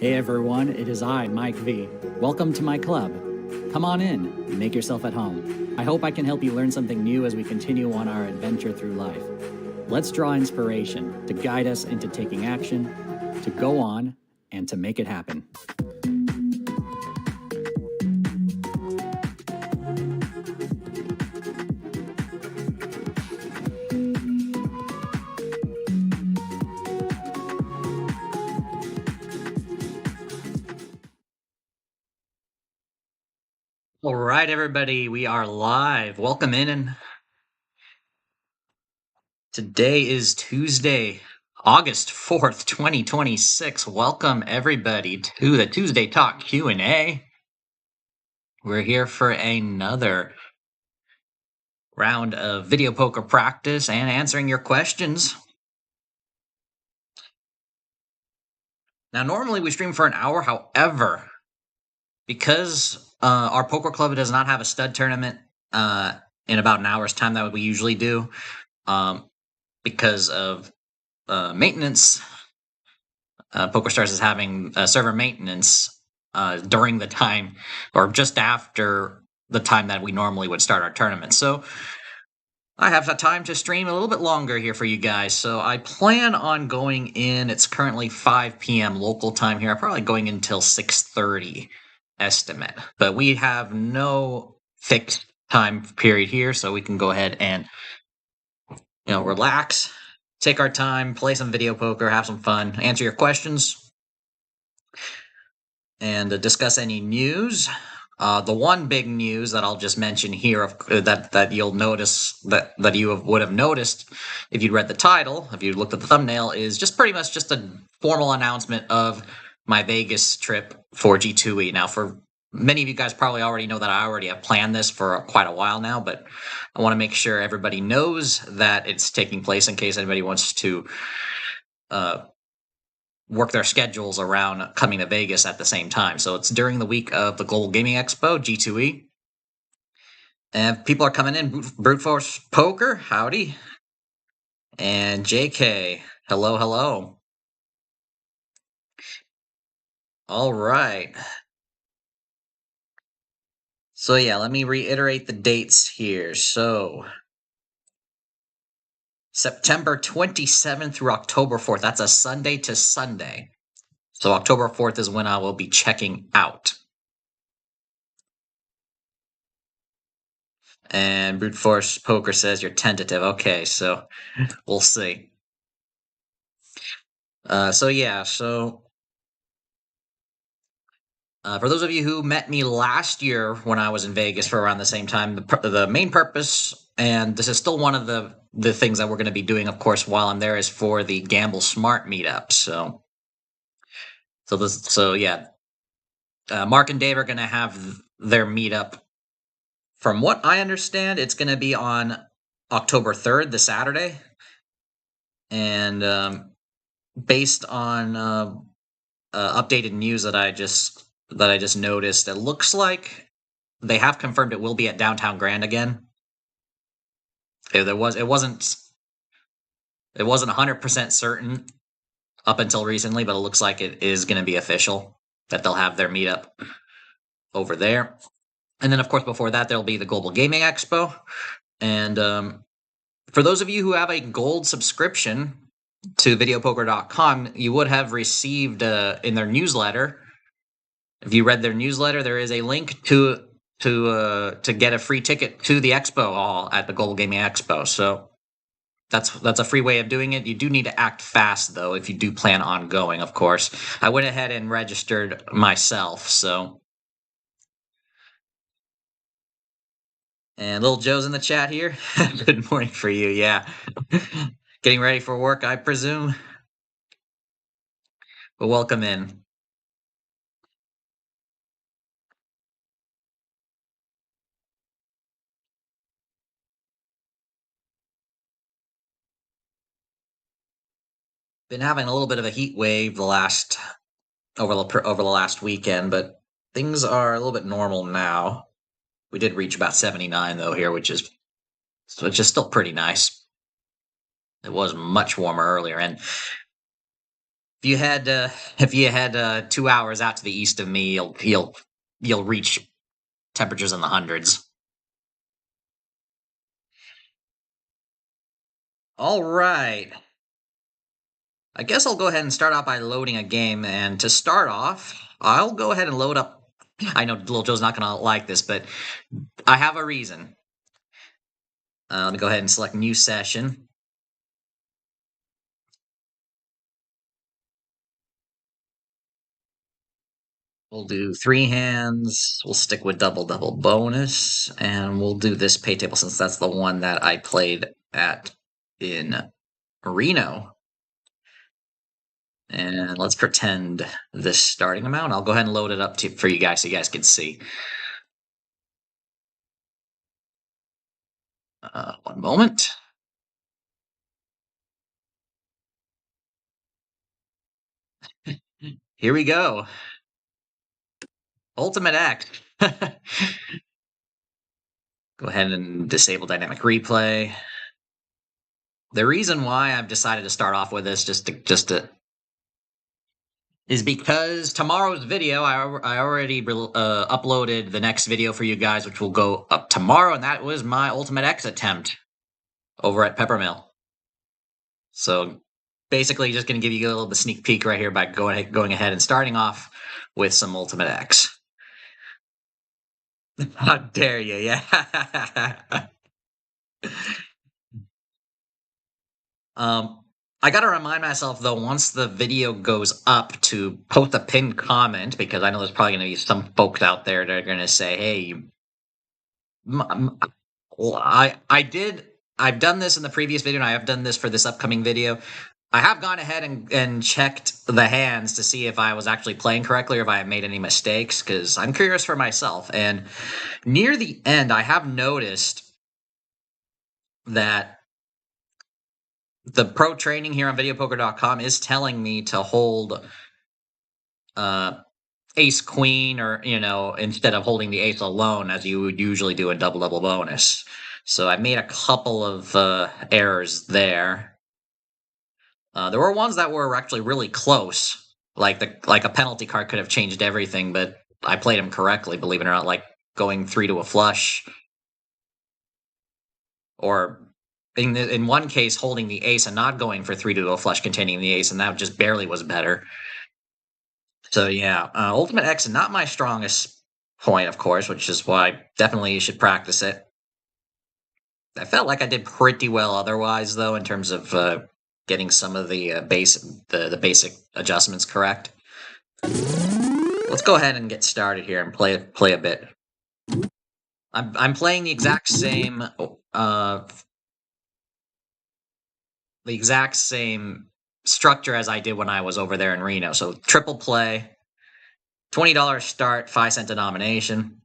Hey everyone, it is I, MikeV. Welcome to my club. Come on in and make yourself at home. I hope I can help you learn something new as we continue on our adventure through life. Let's draw inspiration to guide us into taking action, to go on, and to make it happen. All right, everybody, we are live. Welcome in. And today is Tuesday, August 4th, 2026. Welcome everybody to the Tuesday Talk Q&A. We're here for another round of video poker practice and answering your questions. Now, normally we stream for an hour. However, because our poker club does not have a stud tournament in about an hour's time that we usually do, because of maintenance, PokerStars is having server maintenance during the time, or just after the time that we normally would start our tournament. So I have the time to stream a little bit longer here for you guys. So I plan on going in. It's currently 5 p.m. local time here. I'm probably going until 6:30 estimate. But we have no fixed time period here, so we can go ahead and relax, take our time, play some video poker, have some fun, answer your questions, and discuss any news. The one big news that I'll just mention here, that you'll notice, that you would have noticed if you'd read the title, if you looked at the thumbnail, is just pretty much just a formal announcement of my Vegas trip for G2E. Now, for many of you guys probably already know that I already have planned this for quite a while now, but I want to make sure everybody knows that it's taking place in case anybody wants to work their schedules around coming to Vegas at the same time. So it's during the week of the Global Gaming Expo, G2E. And people are coming in. Brute Force Poker, howdy. And JK, hello, hello. All right. So yeah, let me reiterate the dates here. So September 27th through October 4th. That's a Sunday to Sunday. So October 4th is when I will be checking out. And Brute Force Poker says you're tentative. Okay, so we'll see. So for those of you who met me last year when I was in Vegas for around the same time, the main purpose, and this is still one of the things that we're going to be doing, of course, while I'm there, is for the Gamble Smart meetup. Mark and Dave are going to have their meetup. From what I understand, it's going to be on October 3rd, the Saturday, and based on updated news that I just noticed, it looks like they have confirmed it will be at Downtown Grand again. It wasn't 100% certain up until recently, but it looks like it is going to be official that they'll have their meetup over there. And then, of course, before that, there'll be the Global Gaming Expo. And for those of you who have a gold subscription to videopoker.com, you would have received in their newsletter. If you read their newsletter, there is a link to get a free ticket to the expo all at the Global Gaming Expo. So that's a free way of doing it. You do need to act fast, though, if you do plan on going, of course. I went ahead and registered myself, so. And little Joe's in the chat here. Good morning for you, yeah. Getting ready for work, I presume. But welcome in. Been having a little bit of a heat wave over the last weekend, but things are a little bit normal now. We did reach about 79 though here, which is still pretty nice. It was much warmer earlier, and if you head 2 hours out to the east of me, you'll reach temperatures in the hundreds. All right. I guess I'll go ahead and start out by loading a game. And to start off, I'll go ahead and load up. I know Little Joe's not going to like this, but I have a reason. Let me go ahead and select new session. We'll do 3 hands. We'll stick with double bonus, and we'll do this pay table since that's the one that I played at in Reno. And let's pretend this starting amount. I'll go ahead and load it up for you guys so you guys can see. One moment. Here we go. Ultimate X. Go ahead and disable dynamic replay. The reason why I've decided to start off with this is because tomorrow's video, I already uploaded the next video for you guys, which will go up tomorrow, and that was my Ultimate X attempt over at Peppermill. So basically, just going to give you a little bit sneak peek right here by going ahead and starting off with some Ultimate X. How dare you? Yeah. I got to remind myself, though, once the video goes up to post a pinned comment, because I know there's probably going to be some folks out there that are going to say, hey, I've done this in the previous video, and I have done this for this upcoming video. I have gone ahead and checked the hands to see if I was actually playing correctly or if I had made any mistakes, because I'm curious for myself. And near the end, I have noticed that the pro training here on videopoker.com is telling me to hold ace queen, or instead of holding the ace alone as you would usually do in double bonus. So I made a couple of errors there. There were ones that were actually really close, like a penalty card could have changed everything, but I played them correctly, believe it or not, like going 3 to a flush, or in one case holding the ace and not going for 3 to a flush containing the ace, and that just barely was better. So yeah, Ultimate X is not my strongest point, of course, which is why definitely you should practice it. I felt like I did pretty well otherwise, though, in terms of getting some of the basic adjustments correct. Let's go ahead and get started here and play a bit. I'm playing the exact same structure as I did when I was over there in Reno. So triple play, $20 start, 5-cent denomination.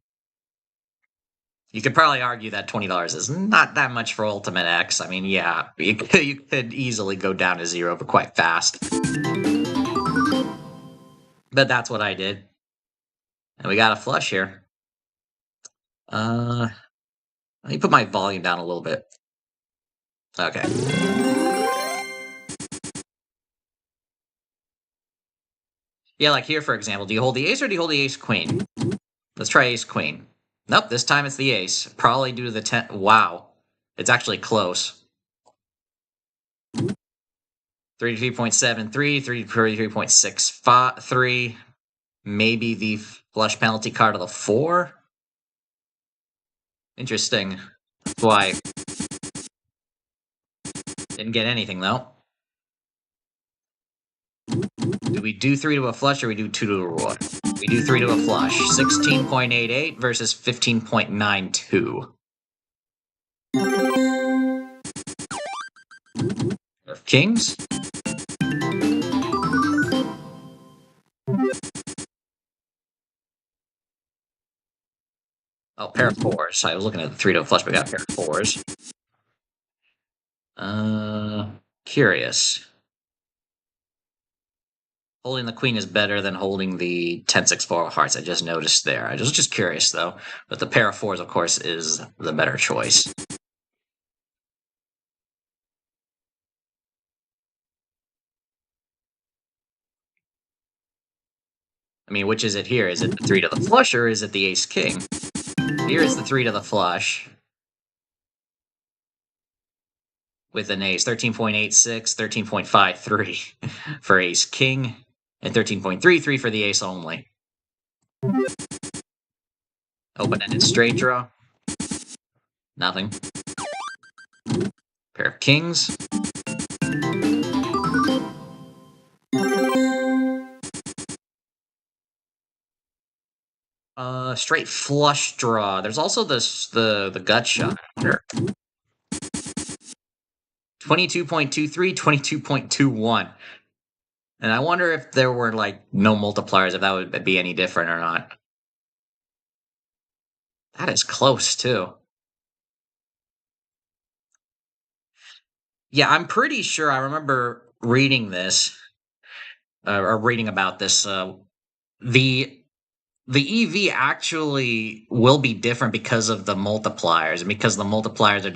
You could probably argue that $20 is not that much for Ultimate X. I mean, yeah, you could easily go down to 0 but quite fast. But that's what I did. And we got a flush here. Let me put my volume down a little bit. Okay. Yeah, like here, for example, do you hold the ace or do you hold the ace queen? Let's try ace queen. Nope, this time it's the ace. Probably due to the 10. Wow. It's actually close. 33.73, 33.63. Maybe the flush penalty card of the 4. Interesting. Why? Didn't get anything, though. Do we do 3 to a flush or we do 2 to a roy? We do 3 to a flush. 16.88 versus 15.92. Kings? Oh, pair of 4s. I was looking at the 3 to a flush, but we got a pair of 4s. Curious. Holding the queen is better than holding the 10-6-4 of hearts. I just noticed there. I was just curious, though. But the pair of 4s, of course, is the better choice. I mean, which is it here? Is it the 3 to the flush or is it the ace king? Here is the 3 to the flush with an ace. 13.86, 13.53 for ace king, and 13.33 for the ace only. Open-ended straight draw. Nothing. Pair of kings. Straight flush draw. There's also the gut shot. 22.23, 22.21. And I wonder if there were like no multipliers, if that would be any different or not. That is close too. Yeah, I'm pretty sure I remember reading this or reading about this. The EV actually will be different because of the multipliers, and because the multipliers are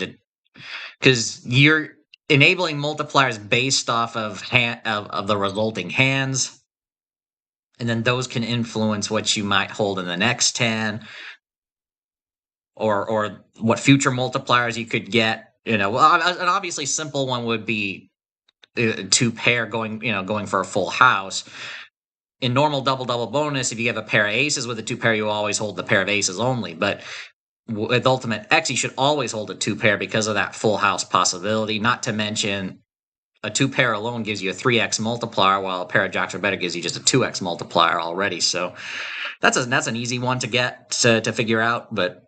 because you're enabling multipliers based off of the resulting hands, and then those can influence what you might hold in the next hand, or what future multipliers you could get. An obviously simple one would be 2 pair going for a full house. In normal double bonus, if you have a pair of aces with a 2 pair, you always hold the pair of aces only. But with Ultimate X, you should always hold a 2 pair because of that full house possibility. Not to mention, a 2 pair alone gives you a 3x multiplier, while a pair of jacks or better gives you just a 2x multiplier already. So that's an easy one to get to figure out. But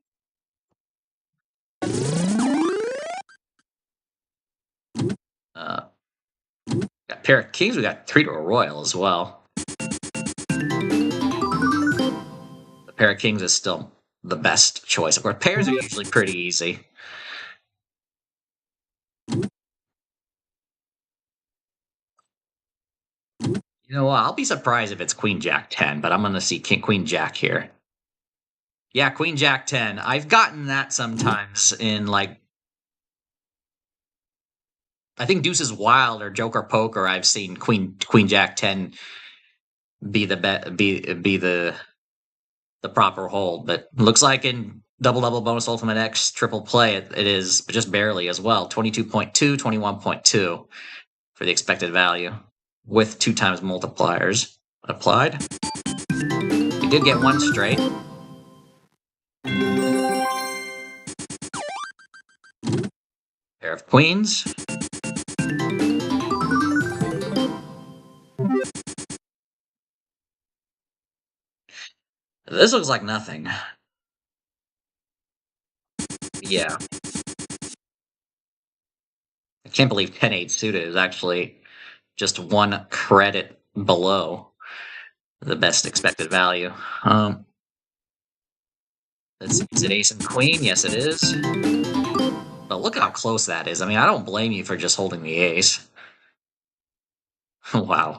got a pair of kings. We got 3 to a royal as well. The pair of kings is still the best choice. Of course, pairs are usually pretty easy. You know what? I'll be surprised if it's Queen Jack 10, but I'm going to see Queen Jack here. Yeah, Queen Jack 10. I've gotten that sometimes in like, I think Deuces Wild or Joker Poker. I've seen Queen Jack 10 be the proper hold, but looks like in double bonus Ultimate X triple play it is just barely as well. 22.2, 21.2 for the expected value with 2 times multipliers applied. We did get 1 straight. Pair of queens. This looks like nothing. Yeah. I can't believe 10-8 suited is actually just 1 credit below the best expected value. Let's see, is it ace and queen? Yes, it is. But look how close that is. I mean, I don't blame you for just holding the ace. Wow.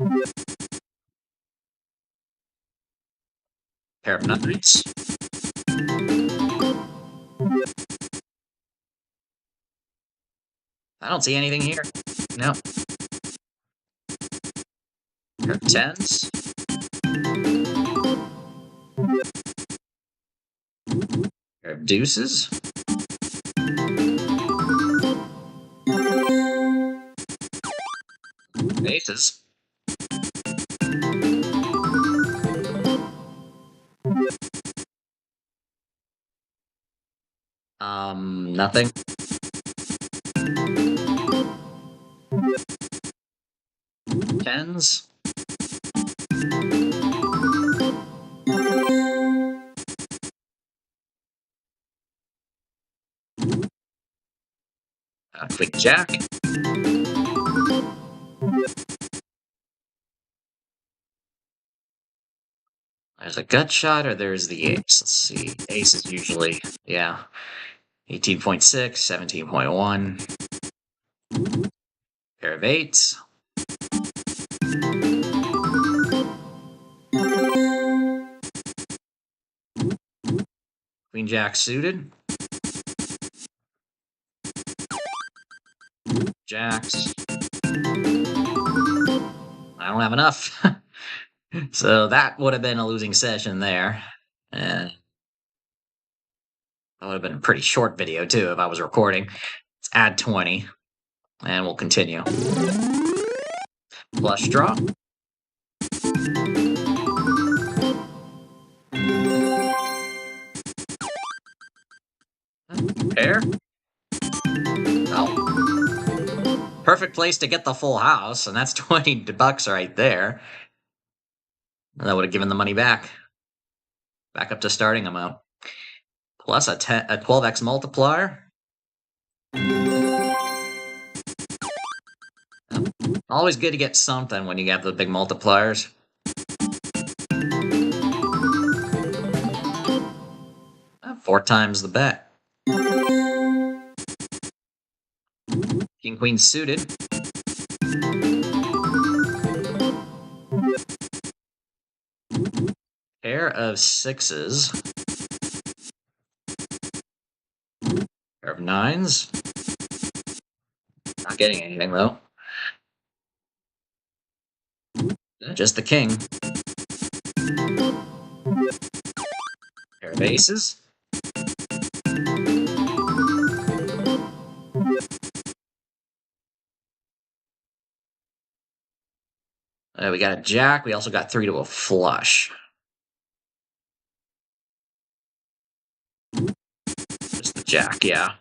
Pair of nines. I don't see anything here. No. Pair of tens. Pair of deuces. Aces. Nothing. Tens. Quick jack. There's a gut shot, or there's the ace. Let's see. Ace is usually, yeah. 18.6, 17.1. Pair of eights. Queen jack suited. Jacks. I don't have enough. So that would have been a losing session there. And that would have been a pretty short video too if I was recording. Let's add 20. And we'll continue. Flush draw. Pair. Oh. Perfect place to get the full house, and that's 20 bucks right there. And that would have given the money back. Back up to starting amount. Plus a 12x multiplier. Always good to get something when you have the big multipliers. Four times the bet. King, queen suited. Pair of sixes. Pair of nines. Not getting anything though. Just the king. Pair of aces. We got a jack. We also got 3 to a flush. Just the jack, yeah.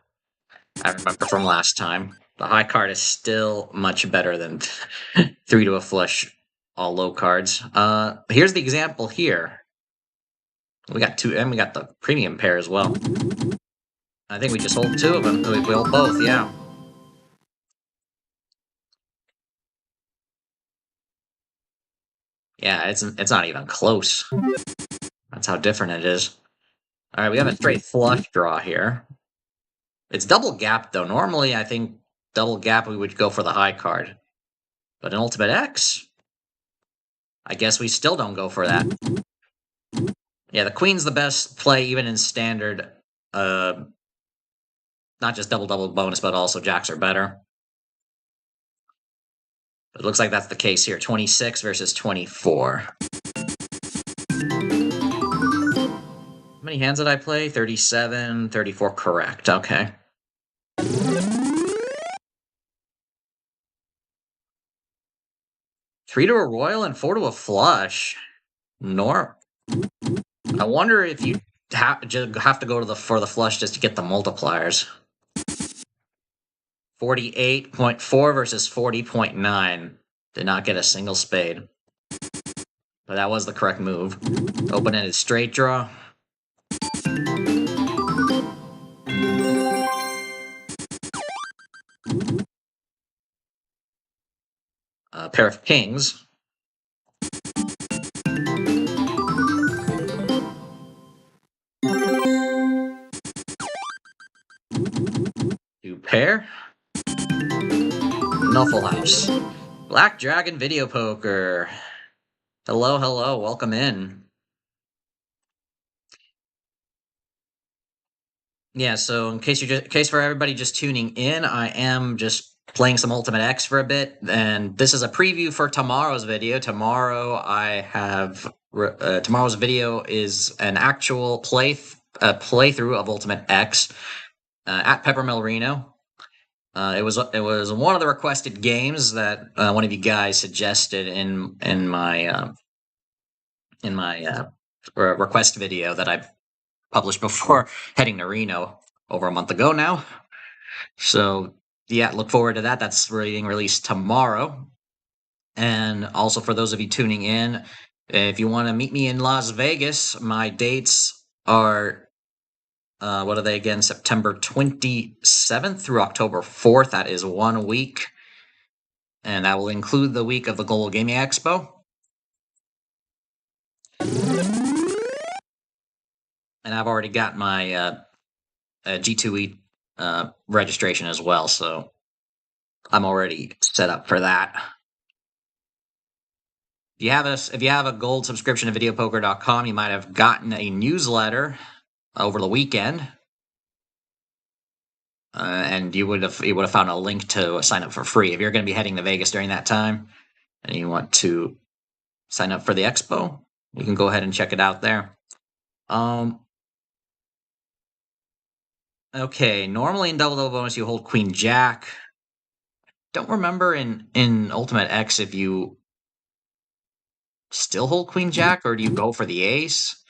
I remember from last time. The high card is still much better than 3 to a flush, all low cards. Here's the example here. We got 2, and we got the premium pair as well. I think we just hold 2 of them. We hold both, yeah. Yeah, it's not even close. That's how different it is. All right, we have a straight flush draw here. It's double gap, though. Normally, I think double gap, we would go for the high card. But in Ultimate X, I guess we still don't go for that. Yeah, the queen's the best play, even in standard. Not just double bonus, but also jacks are better. It looks like that's the case here. 26 versus 24. How many hands did I play? 37, 34, correct. Okay. 3 to a royal and 4 to a flush. I wonder if you have to go to for the flush just to get the multipliers. 48.4 versus 40.9. Did not get a single spade. But that was the correct move. Open-ended straight draw. A pair of kings. Two pair. No full house. Black Dragon Video Poker. Hello, hello, welcome in. Yeah, so in case for everybody just tuning in, I am just playing some Ultimate X for a bit, and this is a preview for tomorrow's video. Tomorrow I have tomorrow's video is an actual playthrough of Ultimate X at Peppermill Reno. It was one of the requested games that one of you guys suggested in my request video that I published before heading to Reno over a month ago now. So yeah, look forward to that. That's being released tomorrow. And also for those of you tuning in, if you want to meet me in Las Vegas, my dates are what are they again? September 27th through October 4th. That is 1 week. And that will include the week of the Global Gaming Expo. And I've already got my G2E registration as well, so I'm already set up for that. If you have a gold subscription to videopoker.com, you might have gotten a newsletter over the weekend, and you would have found a link to sign up for free. If you're going to be heading to Vegas during that time, and you want to sign up for the Expo. You can go ahead and check it out there. Okay, normally in double bonus you hold Queen Jack. Don't remember in Ultimate X if you still hold Queen Jack or do you go for the ace?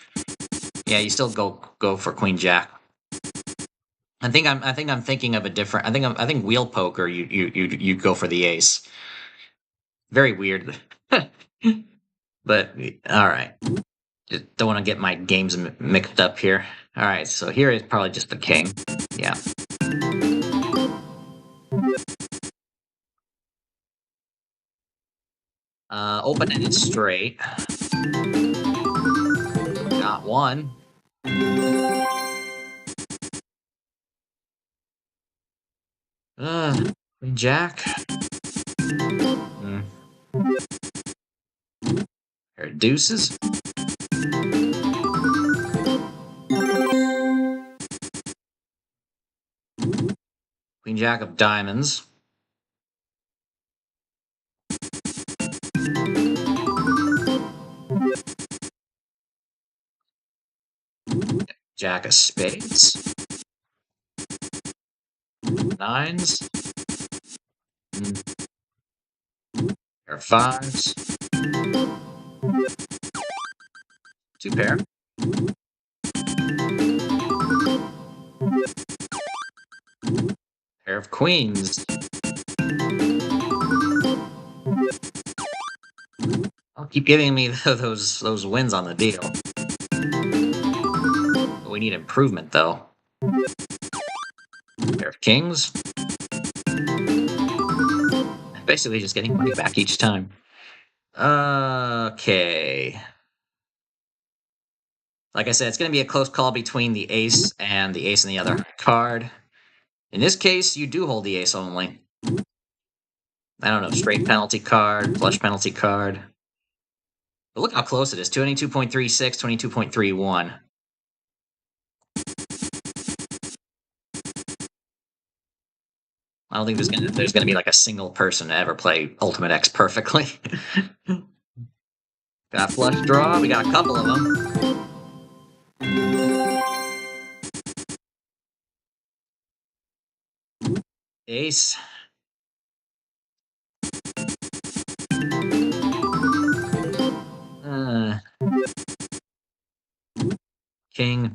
Yeah, you still go for Queen Jack. I think I'm thinking of a different. I think wheel poker. You go for the ace. Very weird. But all right. Just don't want to get my games mixed up here. All right, so here is probably just the king. Yeah. Open-ended straight. Got one. Queen Jack. Pair of deuces. Queen Jack of diamonds. Jack of spades. Nines. Pair of fives. Two pair. Pair of queens. I'll keep giving me those wins on the deal. We need improvement though. Pair of kings. Basically just getting money back each time. Okay. Like I said, it's going to be a close call between the ace and the other card. In this case, you do hold the ace only. I don't know, straight penalty card, flush penalty card. But look how close it is, 22.36, 22.31. I don't think there's gonna be like a single person to ever play Ultimate X perfectly. Got a flush draw, we got a couple of them. Ace. King.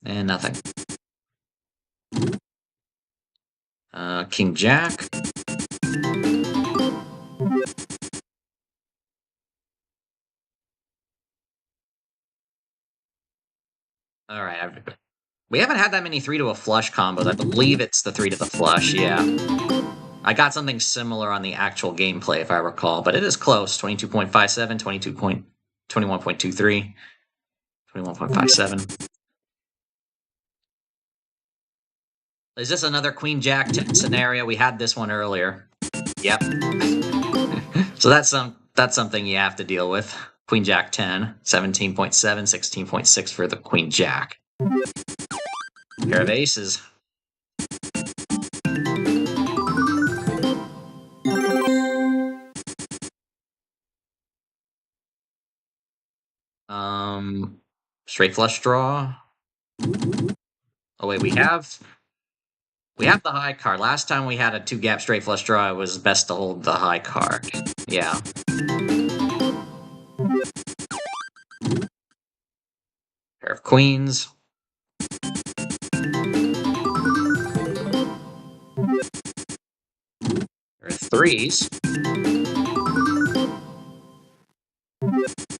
And nothing. King Jack. All right. We haven't had that many 3 to a flush combos. I believe it's the 3 to the flush, yeah. I got something similar on the actual gameplay, if I recall, but it is close. 22.57, 21.23, 21.57. Is this another Queen Jack scenario? We had this one earlier. Yep. So that's something you have to deal with. Queen Jack 10, 17.7, 16.6 for the Queen Jack. Pair of aces. Straight flush draw. Oh wait, we have the high card. Last time we had a 2-gap straight flush draw, it was best to hold the high card. Yeah. Pair of queens. Pair of threes.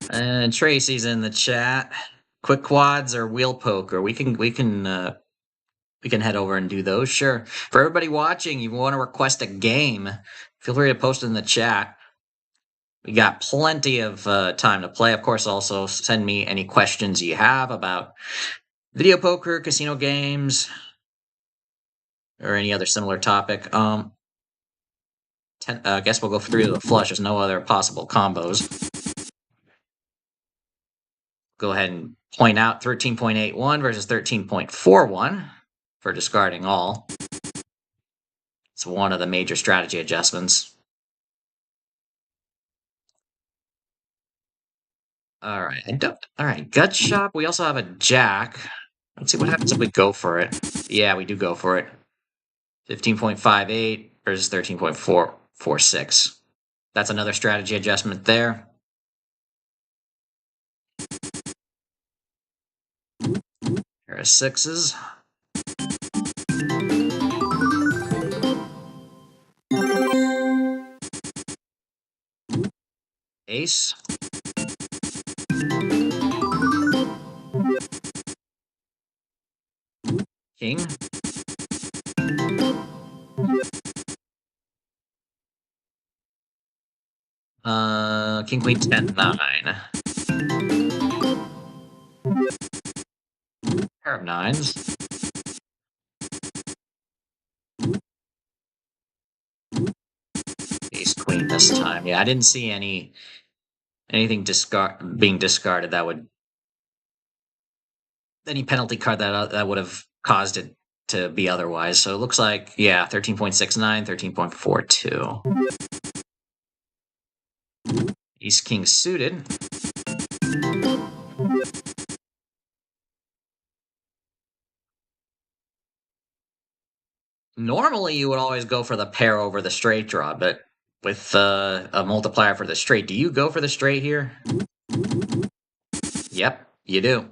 And Tracy's in the chat. Quick quads or wheel poker? We can head over and do those. Sure. For everybody watching, you want to request a game, feel free to post it in the chat. We got plenty of time to play. Of course, also send me any questions you have about video poker, casino games, or any other similar topic. I guess we'll go through the flush. There's no other possible combos. Go ahead and point out 13.81 versus 13.41 for discarding all. It's one of the major strategy adjustments. All right, I don't. All right, gut shot. We also have a jack. Let's see what happens if we go for it. Yeah, we do go for it. 15.58 versus 13.446. That's another strategy adjustment there. Here are sixes. Ace. King. King, queen, 10, 9. Pair of nines. Ace, queen this time. Yeah, I didn't see anything being discarded that would any penalty card that would have caused it to be otherwise. So it looks like, yeah, 13.69, 13.42. Ace, king suited. Normally, you would always go for the pair over the straight draw, but with a multiplier for the straight, do you go for the straight here? Yep, you do.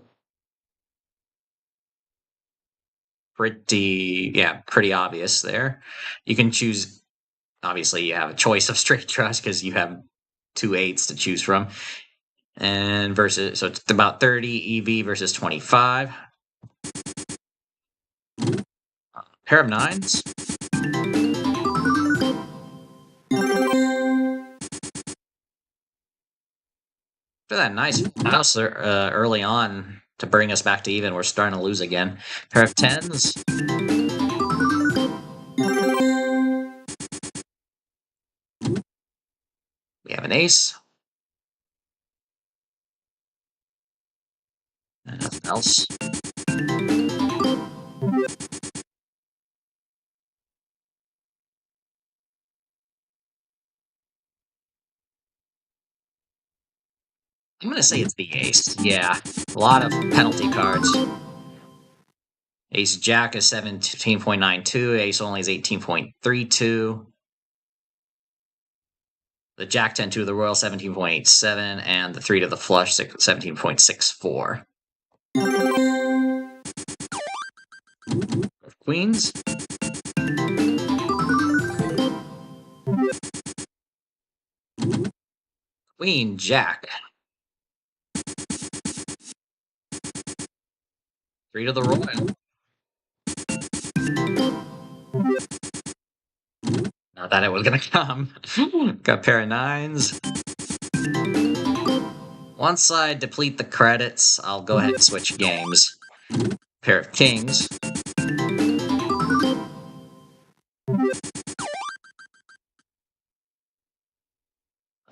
Pretty obvious there. You can choose, obviously, you have a choice of straight draws because you have 2 eights to choose from. And so it's about 30 EV versus 25. Pair of nines. For that nice house early on to bring us back to even. We're starting to lose again. Pair of tens. We have an ace. And nothing else. I'm going to say it's the ace. Yeah, a lot of penalty cards. Ace jack is 17.92. Ace only is 18.32. The jack 10 to the royal 17.87, and the 3 to the flush 17.64. Queens. Queen jack. 3 to the royal. Not that it was gonna come. Got a pair of nines. Once I deplete the credits, I'll go ahead and switch games. Pair of kings.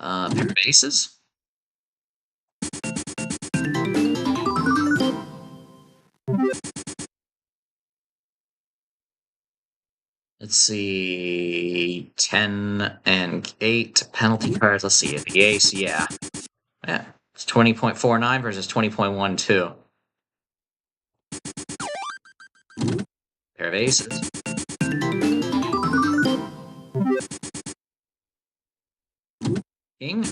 Pair of aces. Let's see, 10 and 8 penalty cards. Let's see, the ace, yeah. Yeah, it's 20.49 versus 20.12. Pair of aces. King.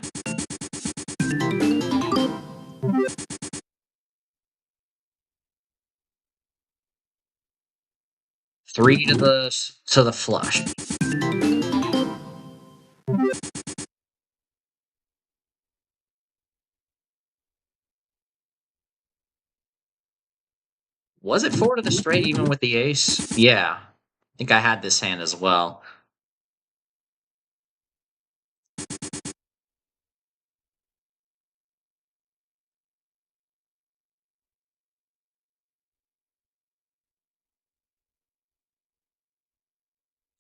Three to the flush. Was it 4 to the straight even with the ace? Yeah. I think I had this hand as well.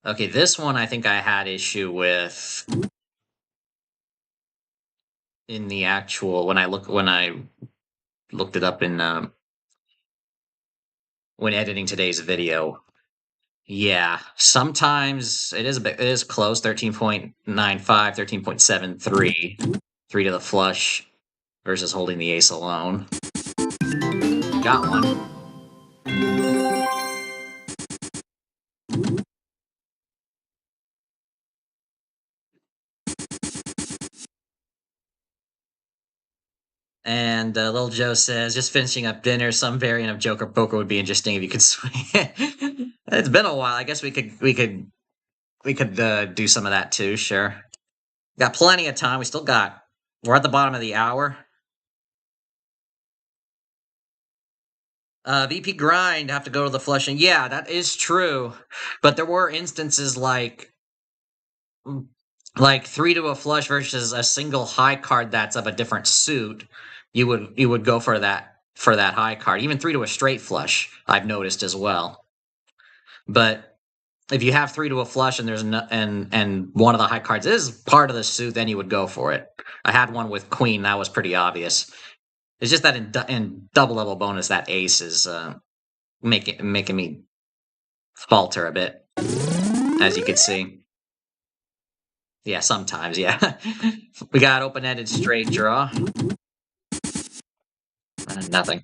Okay, this one I think I had issue with in the actual when I looked it up in when editing today's video. Yeah, sometimes it is close, 13.95, 13.73, 3 to the flush. versus holding the ace alone. Got one. And Little Joe says, just finishing up dinner. Some variant of Joker Poker would be interesting if you could swing. It's been a while. I guess we could do some of that too. Sure. Got plenty of time. We're at the bottom of the hour. VP grind, have to go to the flushing. Yeah, that is true. But there were instances like 3 to a flush versus a single high card that's of a different suit. You would go for that high card. Even 3 to a straight flush, I've noticed as well. But if you have 3 to a flush and there's and one of the high cards is part of the suit, then you would go for it. I had one with queen, that was pretty obvious. It's just that in double level bonus, that ace is making me falter a bit, as you can see. Yeah, sometimes, yeah. We got open-ended straight draw. Nothing.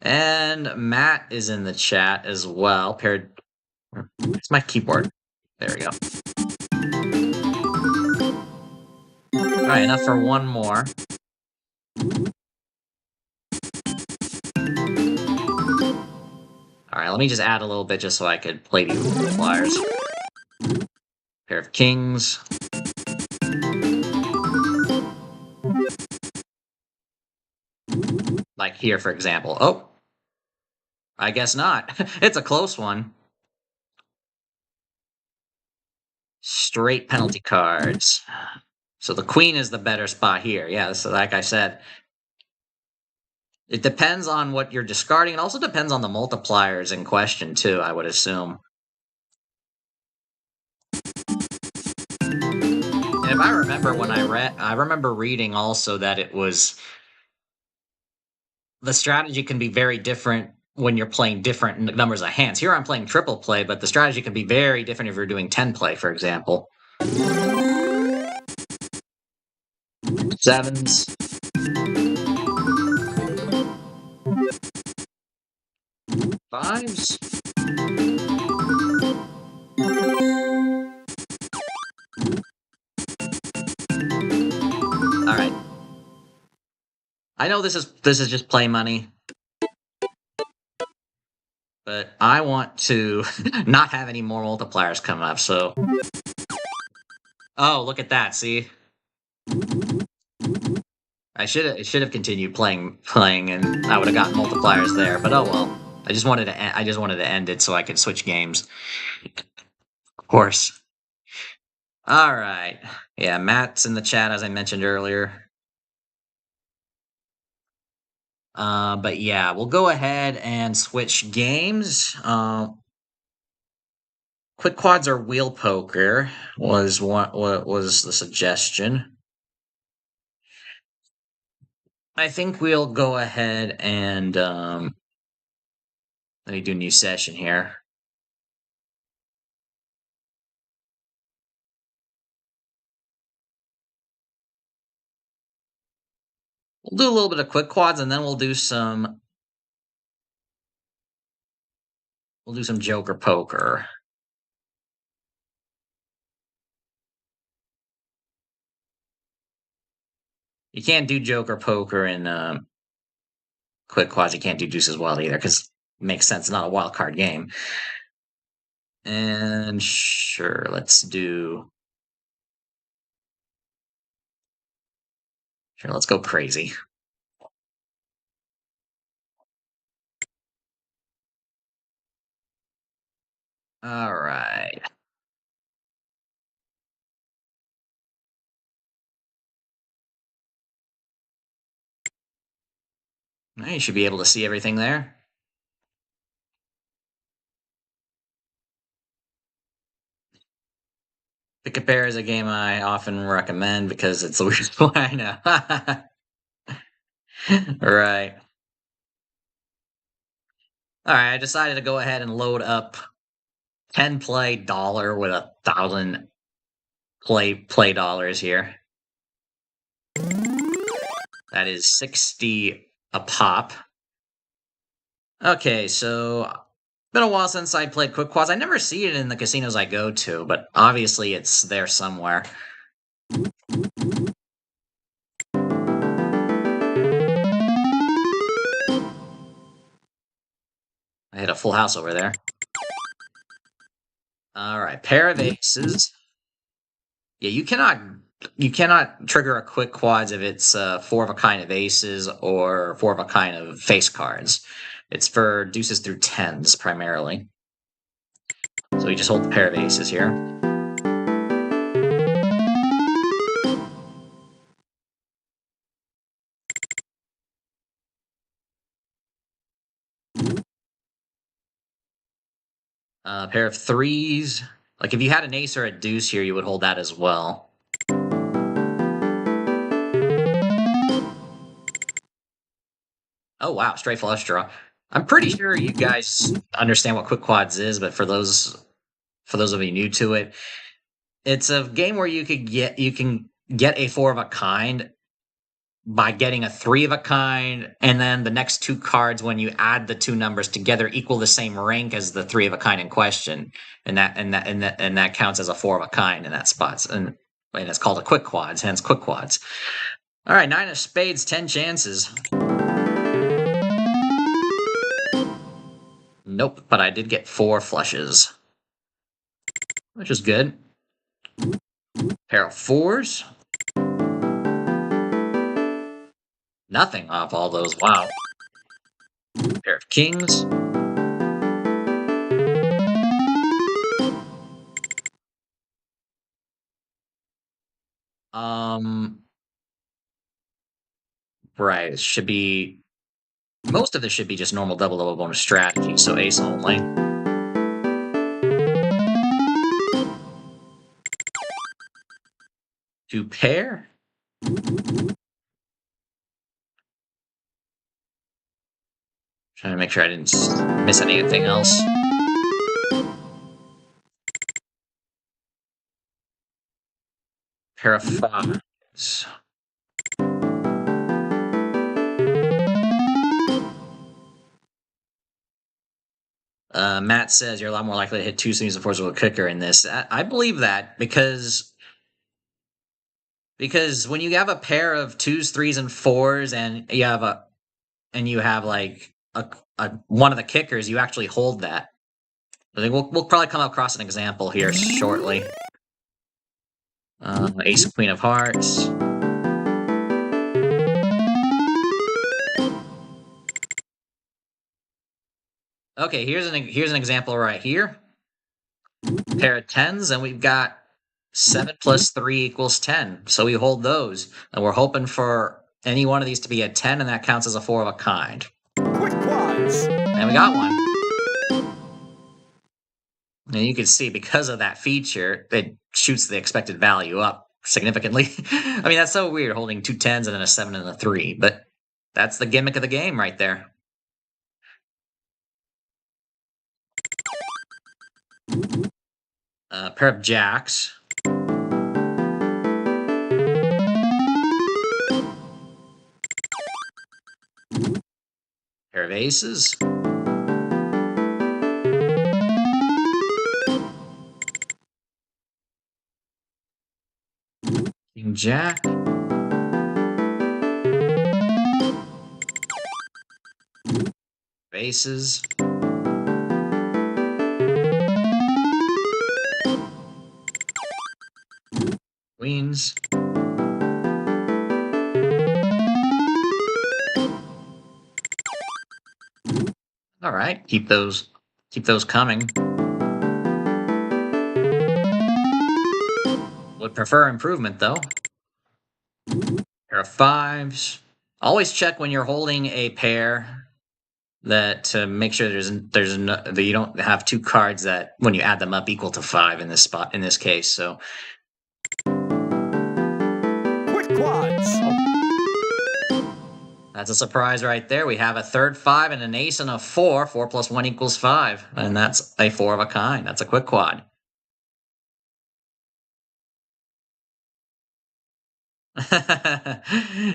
And Matt is in the chat as well. It's my keyboard. There we go. All right, enough for one more. All right, let me just add a little bit just so I could play these multipliers. Pair of kings. Like here, for example. Oh, I guess not. It's a close one. Straight penalty cards. So the queen is the better spot here. Yeah, so like I said, it depends on what you're discarding. It also depends on the multipliers in question, too, I would assume. And if I remember when I remember reading also that the strategy can be very different when you're playing different numbers of hands. Here I'm playing triple play, but the strategy can be very different if you're doing 10 play, for example. Sevens. Fives. All right. I know this is just play money, but I want to not have any more multipliers coming up. So, oh, look at that! See, I should have continued playing, and I would have gotten multipliers there. But oh well. I just wanted to end it so I could switch games. Of course. All right. Yeah, Matt's in the chat as I mentioned earlier. But yeah, we'll go ahead and switch games. Quick quads or wheel poker was what was the suggestion. I think we'll go ahead and let me do new session here. We'll do a little bit of quick quads and then we'll do some Joker poker. You can't do Joker poker in quick quads. You can't do deuces wild either because it makes sense. It's not a wild card game. And sure, let's go crazy. All right. You should be able to see everything there. Pick a Pair is a game I often recommend because it's the weirdest one I know. Right. All right, I decided to go ahead and load up 10 play dollar with 1,000 play dollars here. That is 60 a pop. Okay, so been a while since I played quick quads. I never see it in the casinos I go to, but obviously it's there somewhere. I hit a full house over there. All right, pair of aces. Yeah, you cannot trigger a quick quads if it's four of a kind of aces or four of a kind of face cards. It's for deuces through tens primarily. So we just hold the pair of aces here. Pair of threes. Like if you had an ace or a deuce here, you would hold that as well. Oh wow, straight flush draw. I'm pretty sure you guys understand what quick quads is, but for those of you new to it, it's a game where you can get a four of a kind by getting a three of a kind, and then the next two cards, when you add the two numbers together, equal the same rank as the three of a kind in question, and that counts as a four of a kind in that spot, and it's called a quick quads, hence quick quads. All right, nine of spades, 10 chances. Nope, but I did get four flushes, which is good. Pair of fours. Nothing off all those. Wow. Pair of kings. Right. It should be most of this should be just normal double bonus strategy. So ace only. Two pair. Trying to make sure I didn't miss anything else. Pair of fives. Matt says you're a lot more likely to hit two swings and fours with a kicker in this. I believe that because when you have a pair of twos, threes, and fours, and you have like a one of the kickers, you actually hold that. I think we'll probably come across an example here shortly. Ace, queen of hearts. Okay, here's an example right here. Pair of tens, and we've got 7 plus 3 equals 10. So we hold those, and we're hoping for any one of these to be a 10, and that counts as a four of a kind. Quick quads. And we got one. And you can see because of that feature, it shoots the expected value up significantly. I mean, that's so weird holding two tens and then a 7 and a 3, but that's the gimmick of the game right there. Pair of jacks. Pair of aces. King jack. Aces. Queens. All right, keep those coming. Would prefer improvement though. Pair of fives. Always check when you're holding a pair that to make sure that you don't have two cards that when you add them up equal to 5 in this case. So Quick quads. That's a surprise right there. We have a third 5 and an ace and a 4. 4 plus 1 equals 5, and that's a 4 of a kind. That's a quick quad.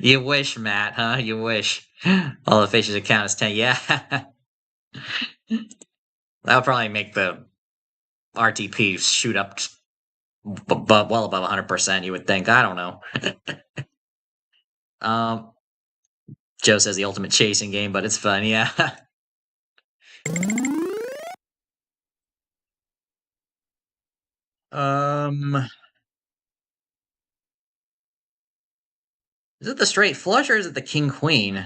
You wish, Matt, huh? You wish. All the faces that count as 10. Yeah. That would probably make the RTP shoot up well above 100%, you would think. I don't know. Um, Joe says the ultimate chasing game, but it's fun. Yeah. um, is it the straight flush or is it the king queen? I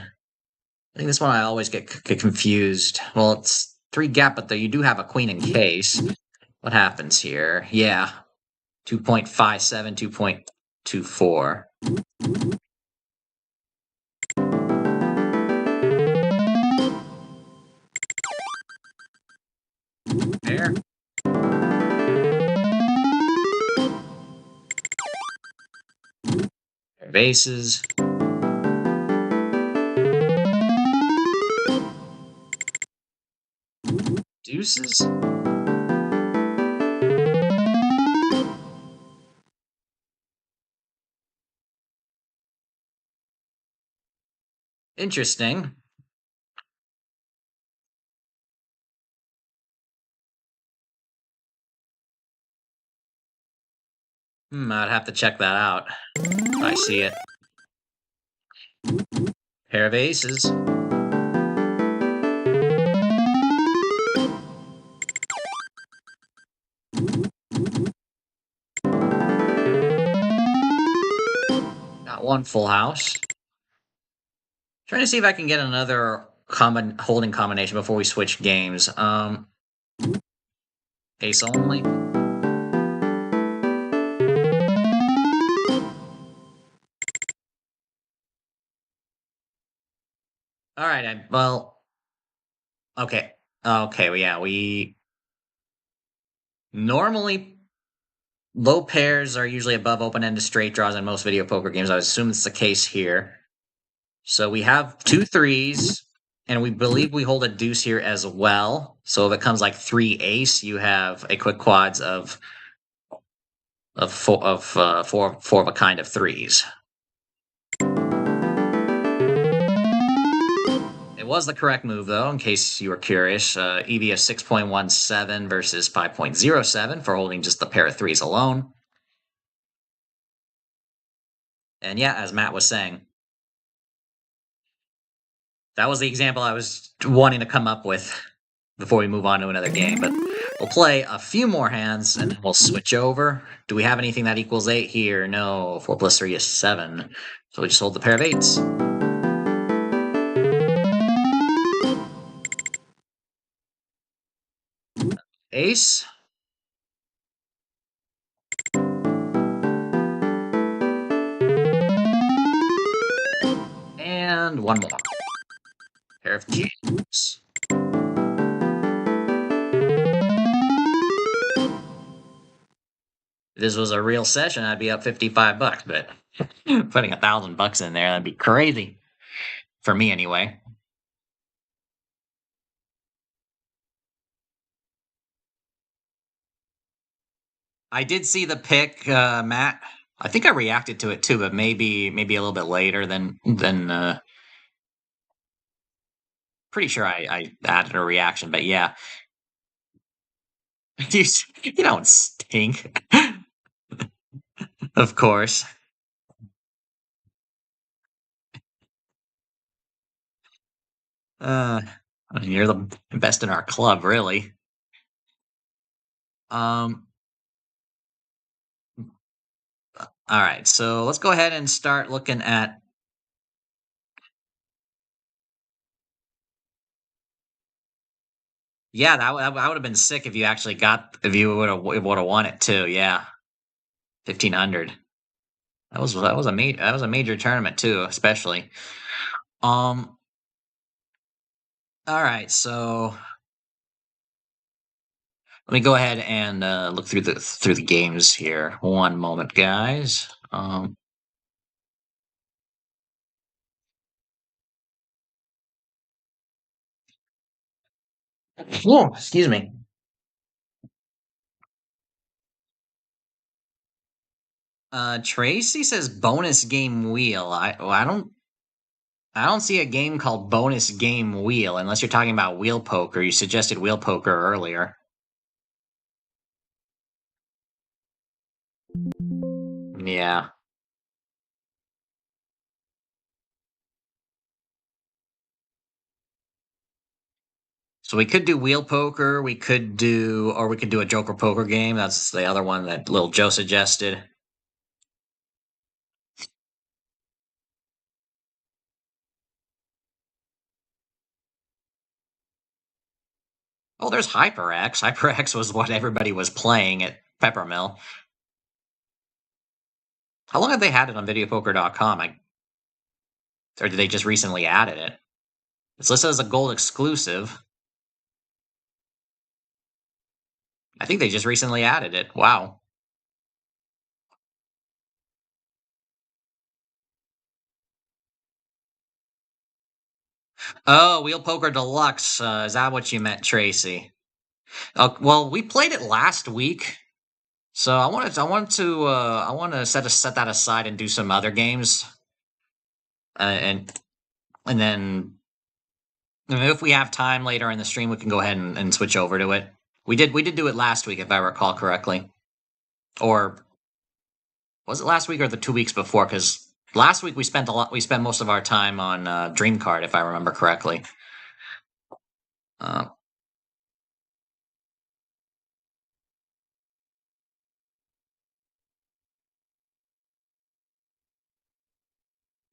think this one I always get confused. Well, it's three gap, but you do have a queen in case. What happens here? Yeah. 2.57, 2.24. There. Pair of aces. Deuces. Interesting. I'd have to check that out. I see it. Pair of aces. Got one full house. Trying to see if I can get another holding combination before we switch games. Ace only. All right. Well, okay. Okay. Well, yeah. We normally low pairs are usually above open-ended straight draws in most video poker games. I would assume it's the case here. So we have two threes, and we believe we hold a deuce here as well. So if it comes like three ace, you have a quick quads of four of a kind of threes. It was the correct move, though, in case you were curious. EV of 6.17 versus 5.07 for holding just the pair of threes alone. And yeah, as Matt was saying, that was the example I was wanting to come up with before we move on to another game. But we'll play a few more hands and then we'll switch over. Do we have anything that equals 8 here? No. 4 plus 3 is 7. So we just hold the pair of 8s. Ace. And one more. Pair of kings. If this was a real session, I'd be up $55, but putting $1,000 in there, that'd be crazy. For me, anyway. I did see the pick, Matt. I think I reacted to it too, but maybe a little bit later than pretty sure I added a reaction, but yeah. You don't stink. Of course. Uh, I mean, you're the best in our club, really. Um, all right, so let's go ahead and start looking at. Yeah, that would have been sick if you actually if you would have won it too. Yeah, 1,500. That was a major tournament too, especially. Um. All right, so let me go ahead and look through the games here. One moment, guys. Whoa, excuse me. Tracy says bonus game wheel. I don't see a game called bonus game wheel unless you're talking about wheel poker. You suggested wheel poker earlier. Yeah. So we could do wheel poker, or we could do a Joker poker game. That's the other one that little Joe suggested. Oh, there's HyperX. HyperX was what everybody was playing at Peppermill. How long have they had it on videopoker.com? Or did they just recently added it? It's listed as a gold exclusive. I think they just recently added it. Wow. Oh, Wheel Poker Deluxe. Is that what you meant, Tracy? Well, we played it last week, so I want to set that aside and do some other games, and then if we have time later in the stream, we can go ahead and switch over to it. We did do it last week, if I recall correctly, or was it last week or the 2 weeks before? Because last week we spent most of our time on Dream Card, if I remember correctly.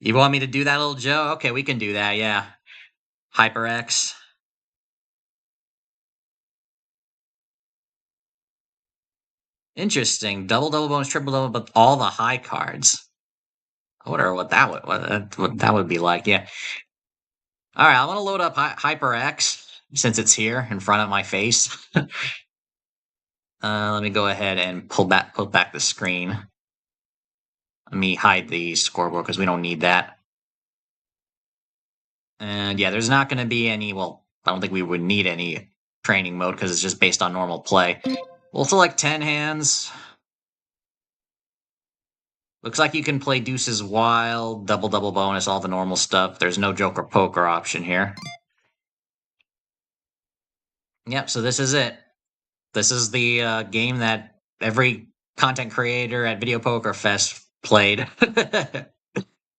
You want me to do that, little Joe? Okay, we can do that. Yeah, HyperX. Interesting. Double bonus, triple double, but all the high cards. I wonder what that would be like. Yeah. All right, I'm gonna load up HyperX since it's here in front of my face. Let me go ahead and pull back the screen. Let me hide the scoreboard because we don't need that. And yeah, there's not going to be any. Well, I don't think we would need any training mode because it's just based on normal play. We'll select 10 hands. Looks like you can play deuces wild, double bonus, all the normal stuff. There's no Joker poker option here. Yep, so this is it. This is the game that every content creator at Video Poker Fest played.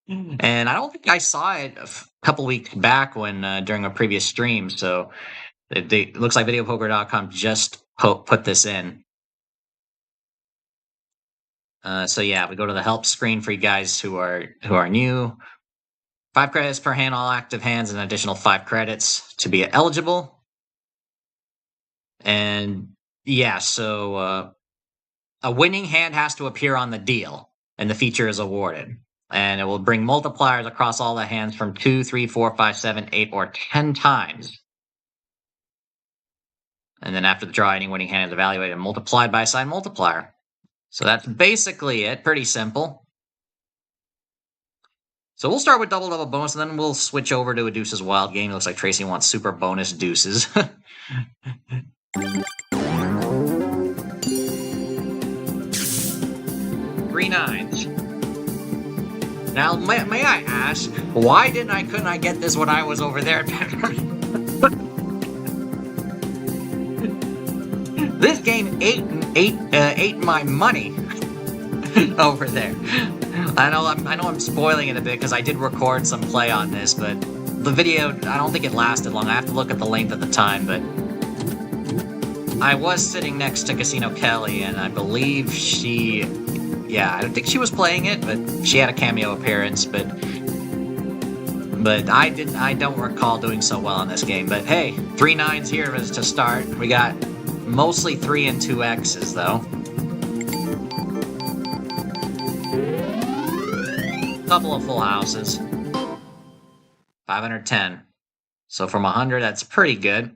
And I don't think I saw it a couple weeks back when during a previous stream. So it looks like videopoker.com just put this in. So yeah, we go to the help screen for you guys who are new. 5 credits per hand, all active hands, and an additional 5 credits to be eligible. And yeah, so a winning hand has to appear on the deal, and the feature is awarded. And it will bring multipliers across all the hands from 2, 3, 4, 5, 7, 8, or 10 times. And then after the draw, any winning hand is evaluated and multiplied by a side multiplier. So that's basically it. Pretty simple. So we'll start with double bonus, and then we'll switch over to a deuces wild game. It looks like Tracy wants super bonus deuces. 3 nines. Now, may I ask, why couldn't I get this when I was over there? This game ate my money over there. I know I'm spoiling it a bit because I did record some play on this, but the video, I don't think it lasted long. I have to look at the length at the time, but I was sitting next to Casino Kelly, and I believe I don't think she was playing it, but she had a cameo appearance, but I don't recall doing so well on this game. But hey, 3 nines here is to start. We got mostly 3 and 2 X's though. Couple of full houses. 510. So from 100, that's pretty good.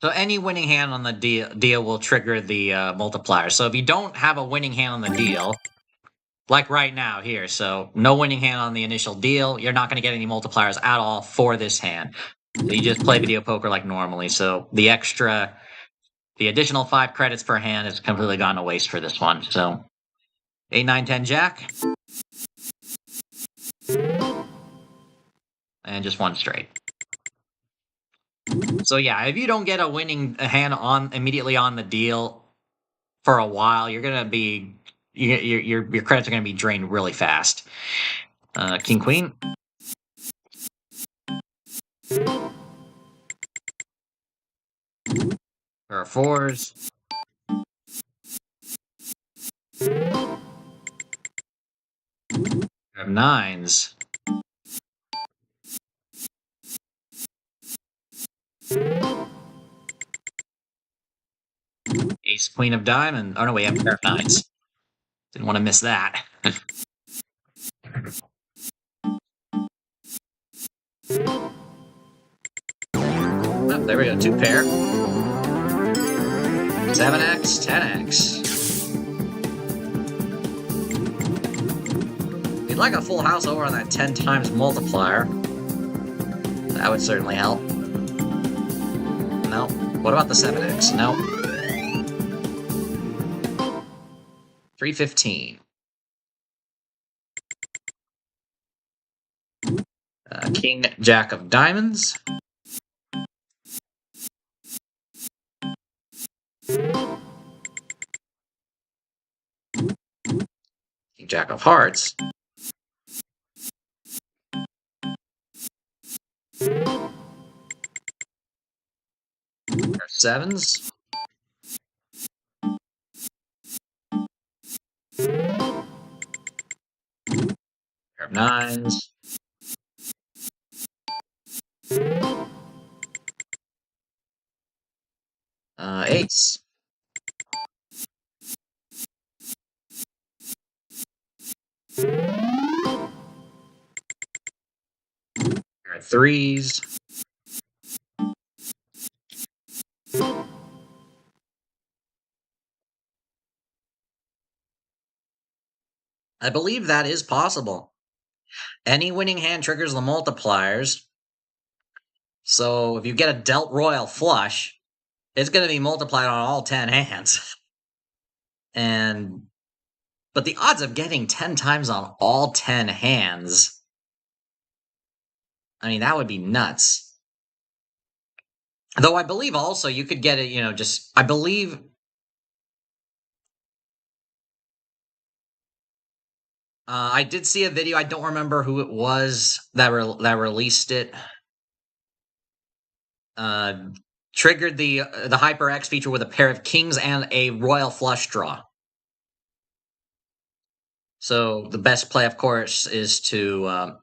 So any winning hand on the deal will trigger the multiplier. So if you don't have a winning hand on the deal, like right now here, so no winning hand on the initial deal, you're not going to get any multipliers at all for this hand. So you just play video poker like normally. So the extra the additional 5 credits per hand has completely gone to waste for this one. So 8, 9, 10 Jack. And just one straight. So yeah, if you don't get a winning hand on immediately on the deal for a while, you're gonna be your credits are gonna be drained really fast. King Queen. There are 4s. There are 9s. Ace Queen of Diamond. Oh no, we have a pair of 9s. Didn't want to miss that. Oh, there we go, 2 pair. 7x, 10x. We'd like a full house over on that 10 times multiplier. That would certainly help. No. What about the 7x? No. 315. King, Jack of Diamonds. King, Jack of Hearts. Sevens. Pair of 9s. Eights. Pair of 3s. I believe that is possible. Any winning hand triggers the multipliers. So if you get a dealt royal flush, it's going to be multiplied on all 10 hands. But the odds of getting 10 times on all 10 hands, I mean, that would be nuts. Though I believe also you could get it, I believe. I did see a video. I don't remember who it was that released it. Triggered the Hyper X feature with a pair of kings and a royal flush draw. So the best play, of course, is to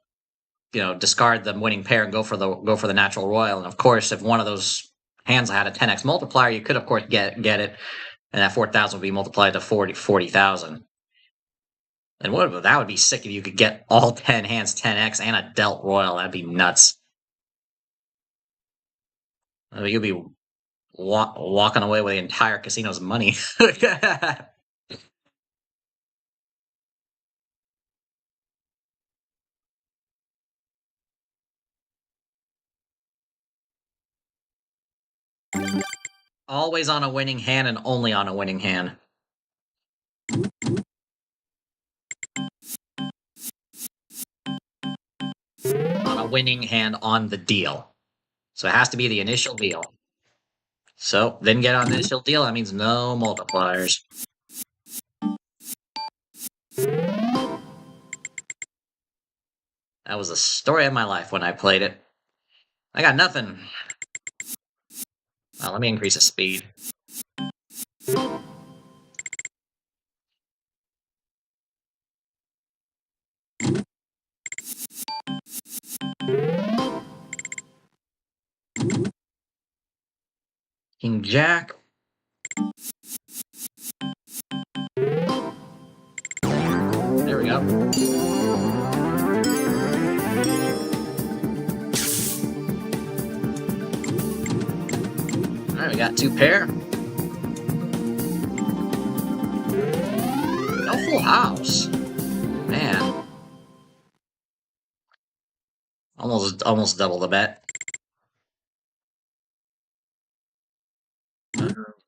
discard the winning pair and go for the natural royal. And of course, if one of those hands had a 10x multiplier, you could of course get it, and that 4,000 would be multiplied to 40,000. And that would be sick if you could get all 10 hands 10x and a dealt royal. That'd be nuts. You'd be walking away with the entire casino's money. Always on a winning hand and only on a winning hand. On a winning hand on the deal. So it has to be the initial deal. So, then get on the initial deal, that means no multipliers. That was the story of my life when I played it. I got nothing. Let me increase the speed. King Jack. There we go. Alright, we got 2 pair. No full house. Man. Almost double the bet.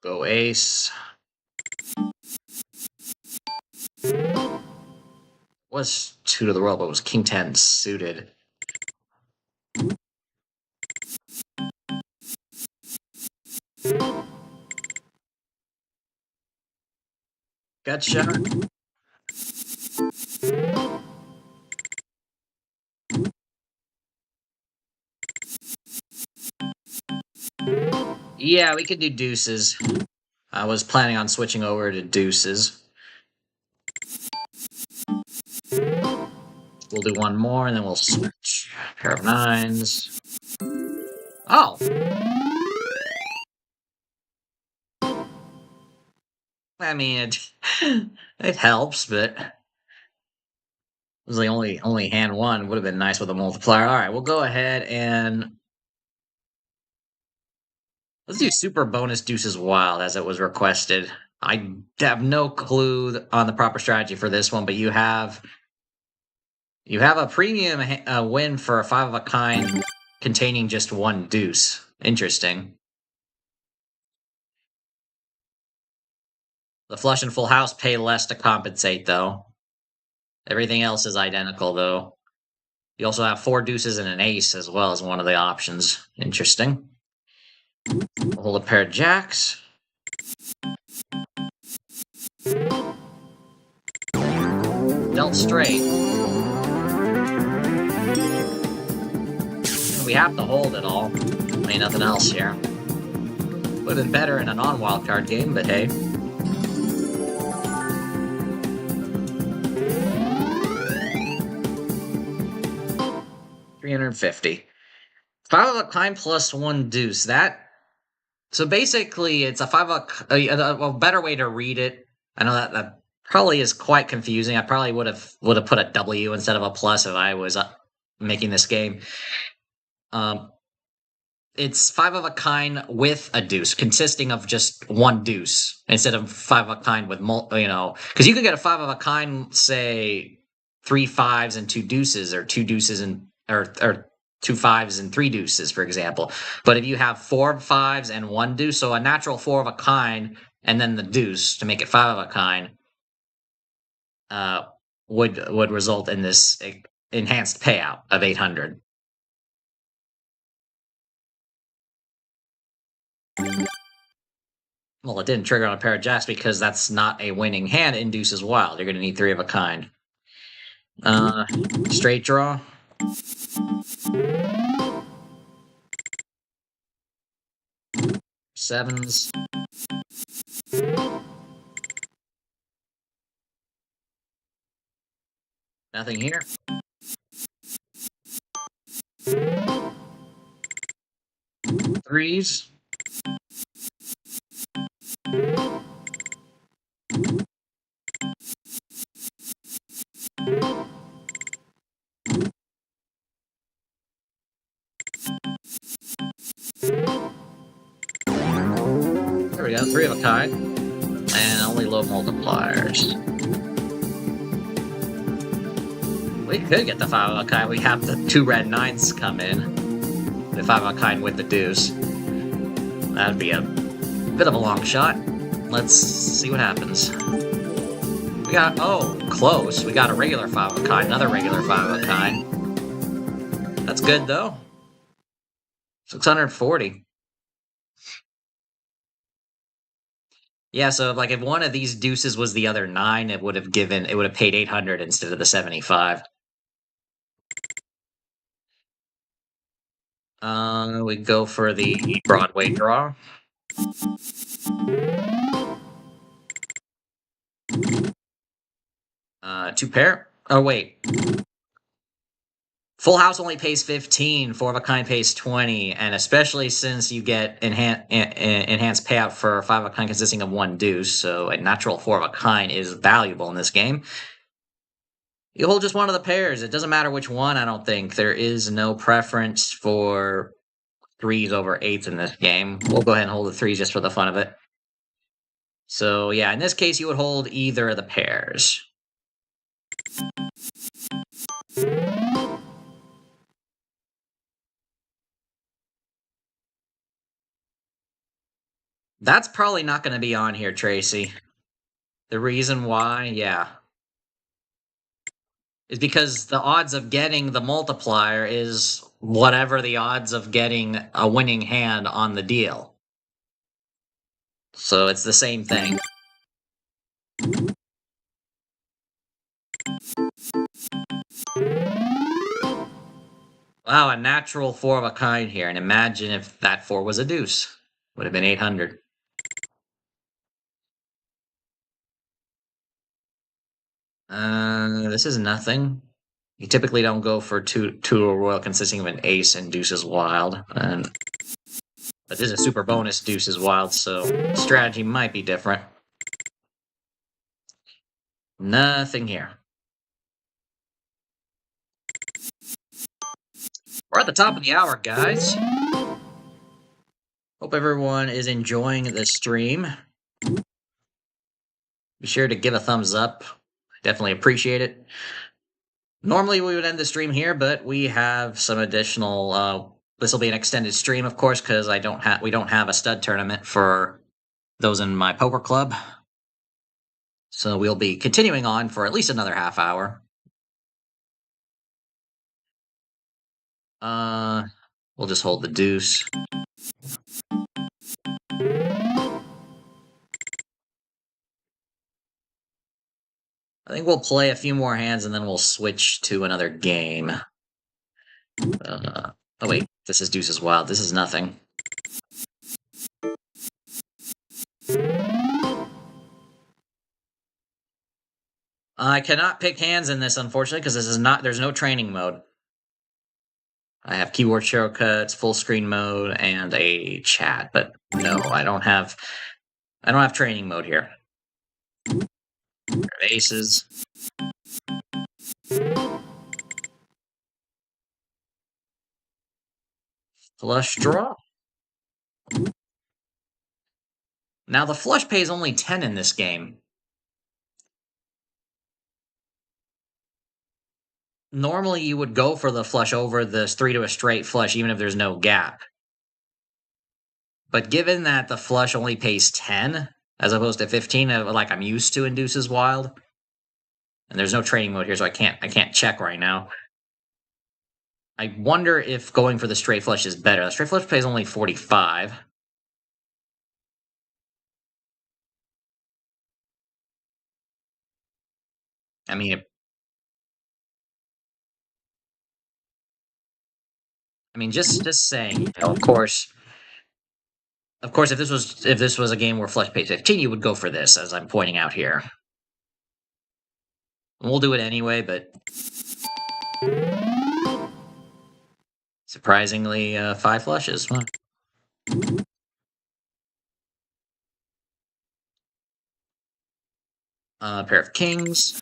Go ace. Was 2 to the world, but was king 10 suited. Gut shot. Yeah, we could do deuces. I was planning on switching over to deuces. We'll do one more, and then we'll switch. Pair of nines. Oh! I mean, it helps, but it was the only hand one. Would have been nice with a multiplier. All right, we'll go ahead and let's do super bonus deuces wild as it was requested. I have no clue on the proper strategy for this one, but you have a premium win for a 5 of a kind containing just one deuce. Interesting. The flush and full house pay less to compensate, though. Everything else is identical, though. You also have 4 deuces and an ace as well as one of the options. Interesting. We'll hold a pair of jacks. Dealt straight. We have to hold it all. I mean, nothing else here. Would have been better in a non-wild card game, but hey. $350. 5 of a kind plus 1 deuce. So basically, it's a 5 of a better way to read it. I know that probably is quite confusing. I probably would have put a W instead of a plus if I was making this game. It's 5 of a kind with a deuce, consisting of just 1 deuce instead of 5 of a kind with because you could get a 5 of a kind, say 3 5s and 2 deuces, or 2 deuces and or 2 5s and 3 deuces, for example. But if you have 4 5s and 1 deuce, so a natural 4 of a kind and then the deuce to make it 5 of a kind, would result in this enhanced payout of 800. Well, it didn't trigger on a pair of jacks because that's not a winning hand. In deuces wild, you're going to need 3 of a kind. Straight draw. Sevens. Nothing here. Threes. There we go, 3 of a kind. And only low multipliers. We could get the 5 of a kind. We have the 2 red 9s come in. The 5 of a kind with the deuce. That'd be a bit of a long shot. Let's see what happens. We got, close. We got a regular 5 of a kind, another regular 5 of a kind. That's good, though. 640. Yeah, so like if one of these deuces was the other 9, it would have paid 800 instead of the 75. We go for the Broadway draw. Two pair. Oh wait. Full house only pays 15, 4 of a kind pays 20, and especially since you get enhanced payout for 5 of a kind consisting of 1 deuce, so a natural 4 of a kind is valuable in this game. You hold just one of the pairs. It doesn't matter which one, I don't think. There is no preference for 3s over 8s in this game. We'll go ahead and hold the 3s just for the fun of it. So yeah, in this case, you would hold either of the pairs. That's probably not going to be on here, Tracy. The reason why, yeah, is because the odds of getting the multiplier is whatever the odds of getting a winning hand on the deal. So it's the same thing. Wow, a natural 4 of a kind here, and imagine if that 4 was a deuce. Would have been 800. This is nothing. You typically don't go for two to a royal consisting of an ace and deuces wild. But this is a super bonus deuces wild, so strategy might be different. Nothing here. We're at the top of the hour, guys. Hope everyone is enjoying the stream. Be sure to give a thumbs up. I definitely appreciate it. Normally we would end the stream here, but we have some additional. This will be an extended stream, of course, because we don't have a stud tournament for those in my poker club. So we'll be continuing on for at least another half hour. We'll just hold the deuce. I think we'll play a few more hands and then we'll switch to another game. Oh wait, this is deuces wild. This is nothing. I cannot pick hands in this, unfortunately, because there's no training mode. I have keyboard shortcuts, full screen mode, and a chat, but no, I don't have training mode here. Aces. Flush draw. Now the flush pays only 10 in this game. Normally you would go for the flush over this 3 to a straight flush, even if there's no gap. But given that the flush only pays 10, as opposed to 15, like I'm used to in deuces wild, and there's no training mode here, so I can't check right now. I wonder if going for the straight flush is better. The straight flush pays only 45. I mean, just saying. You know, of course, if this was a game where flush pays 15, you would go for this, as I'm pointing out here. We'll do it anyway, but surprisingly, 5 flushes. Huh. Pair of kings.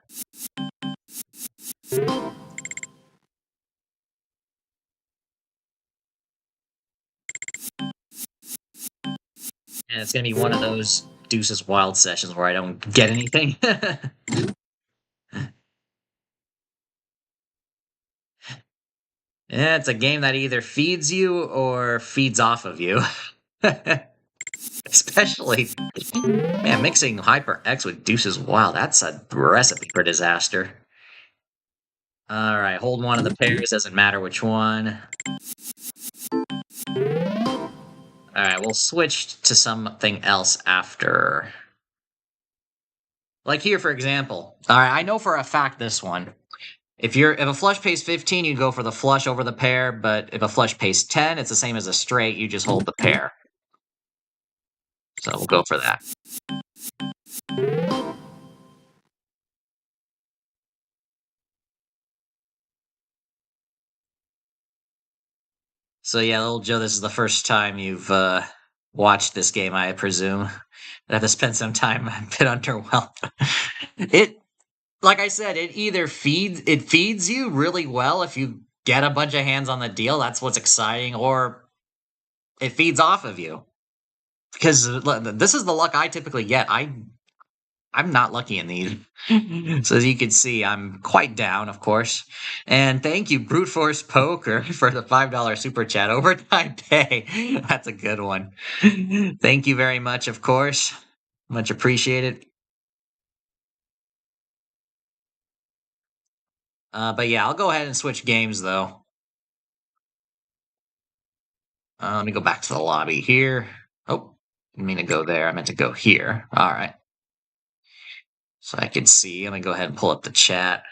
And it's going to be one of those deuces wild sessions where I don't get anything. Yeah, it's a game that either feeds you or feeds off of you. Especially, man, mixing Hyper X with deuces wild. That's a recipe for disaster. All right, hold one of the pairs. Doesn't matter which one. All right, we'll switch to something else after. Like here, for example. All right, I know for a fact this one. If a flush pays 15, you go for the flush over the pair, but if a flush pays 10, it's the same as a straight, you just hold the pair. So we'll go for that. So yeah, little Joe, this is the first time you've watched this game, I presume. I have to spend some time a bit underwhelmed. Like I said, it either feeds you really well if you get a bunch of hands on the deal. That's what's exciting, or it feeds off of you. Because this is the luck I typically get. I'm not lucky in these. So as you can see, I'm quite down, of course. And thank you, Brute Force Poker, for the $5 super chat. Overtime pay. That's a good one. Thank you very much, of course. Much appreciated. But yeah, I'll go ahead and switch games, though. Let me go back to the lobby here. Oh, didn't mean to go there. I meant to go here. All right. So I can see. Let me go ahead and pull up the chat.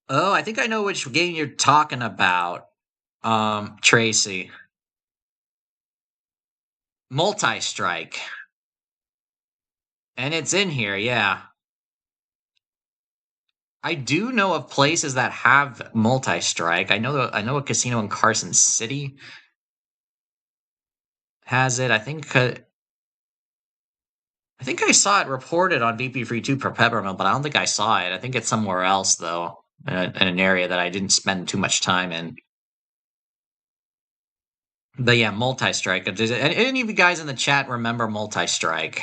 Oh, I think I know which game you're talking about, Tracy. Multi-strike. And it's in here, yeah. I do know of places that have multi-strike. I know a casino in Carson City has it. I think I saw it reported on VP Free 2 per Peppermill, but I don't think I saw it. I think it's somewhere else though, in an area that I didn't spend too much time in. But yeah, multi-strike. Does any of you guys in the chat remember multi-strike?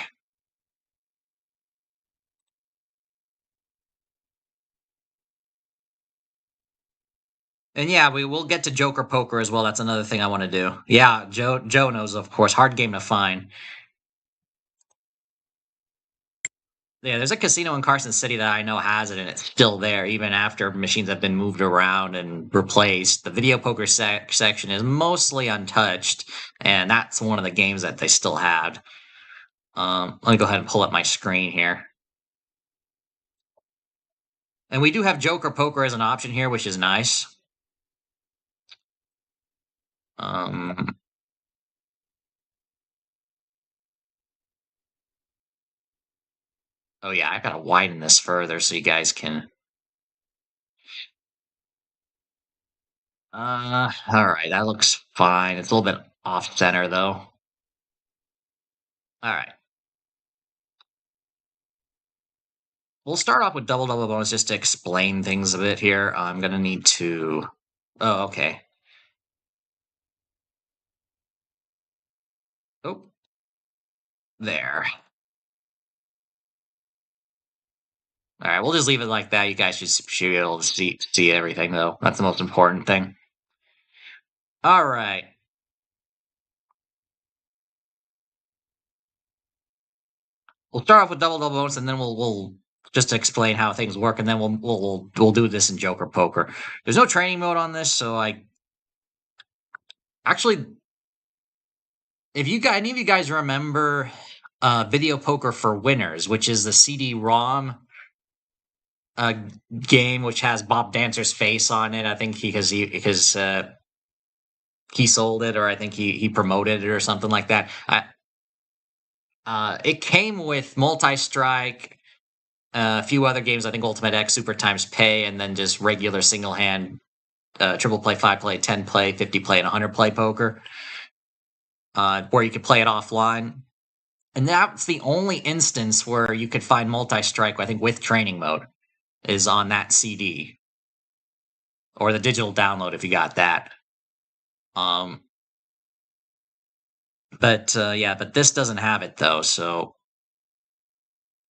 And yeah, we will get to Joker Poker as well. That's another thing I want to do. Yeah, Joe knows, of course. Hard game to find. Yeah, there's a casino in Carson City that I know has it, and it's still there even after machines have been moved around and replaced. The video poker section is mostly untouched, and that's one of the games that they still had. Let me go ahead and pull up my screen here. And we do have Joker Poker as an option here, which is nice. Um, oh yeah, I gotta widen this further so you guys can. All right, that looks fine. It's a little bit off center though. All right. We'll start off with double double bonus just to explain things a bit here. I'm gonna need to. Oh, okay. Oh, there. All right, we'll just leave it like that. You guys should be able to see everything, though. That's the most important thing. All right. We'll start off with double double bonus, and then we'll just explain how things work, and then we'll do this in Joker Poker. There's no training mode on this, so I actually, if you guys, any of you guys remember Video Poker for Winners, which is the CD-ROM game which has Bob Dancer's face on it. I think because he sold it, or I think he promoted it or something like that. It came with multi-strike, a few other games. I think Ultimate X, Super Times Pay, and then just regular single hand, triple play, 5 play, 10 play, 50 play, and 100 play poker, where you could play it offline. And that's the only instance where you could find multi-strike, I think, with training mode, is on that CD. Or the digital download if you got that. But this doesn't have it though, so.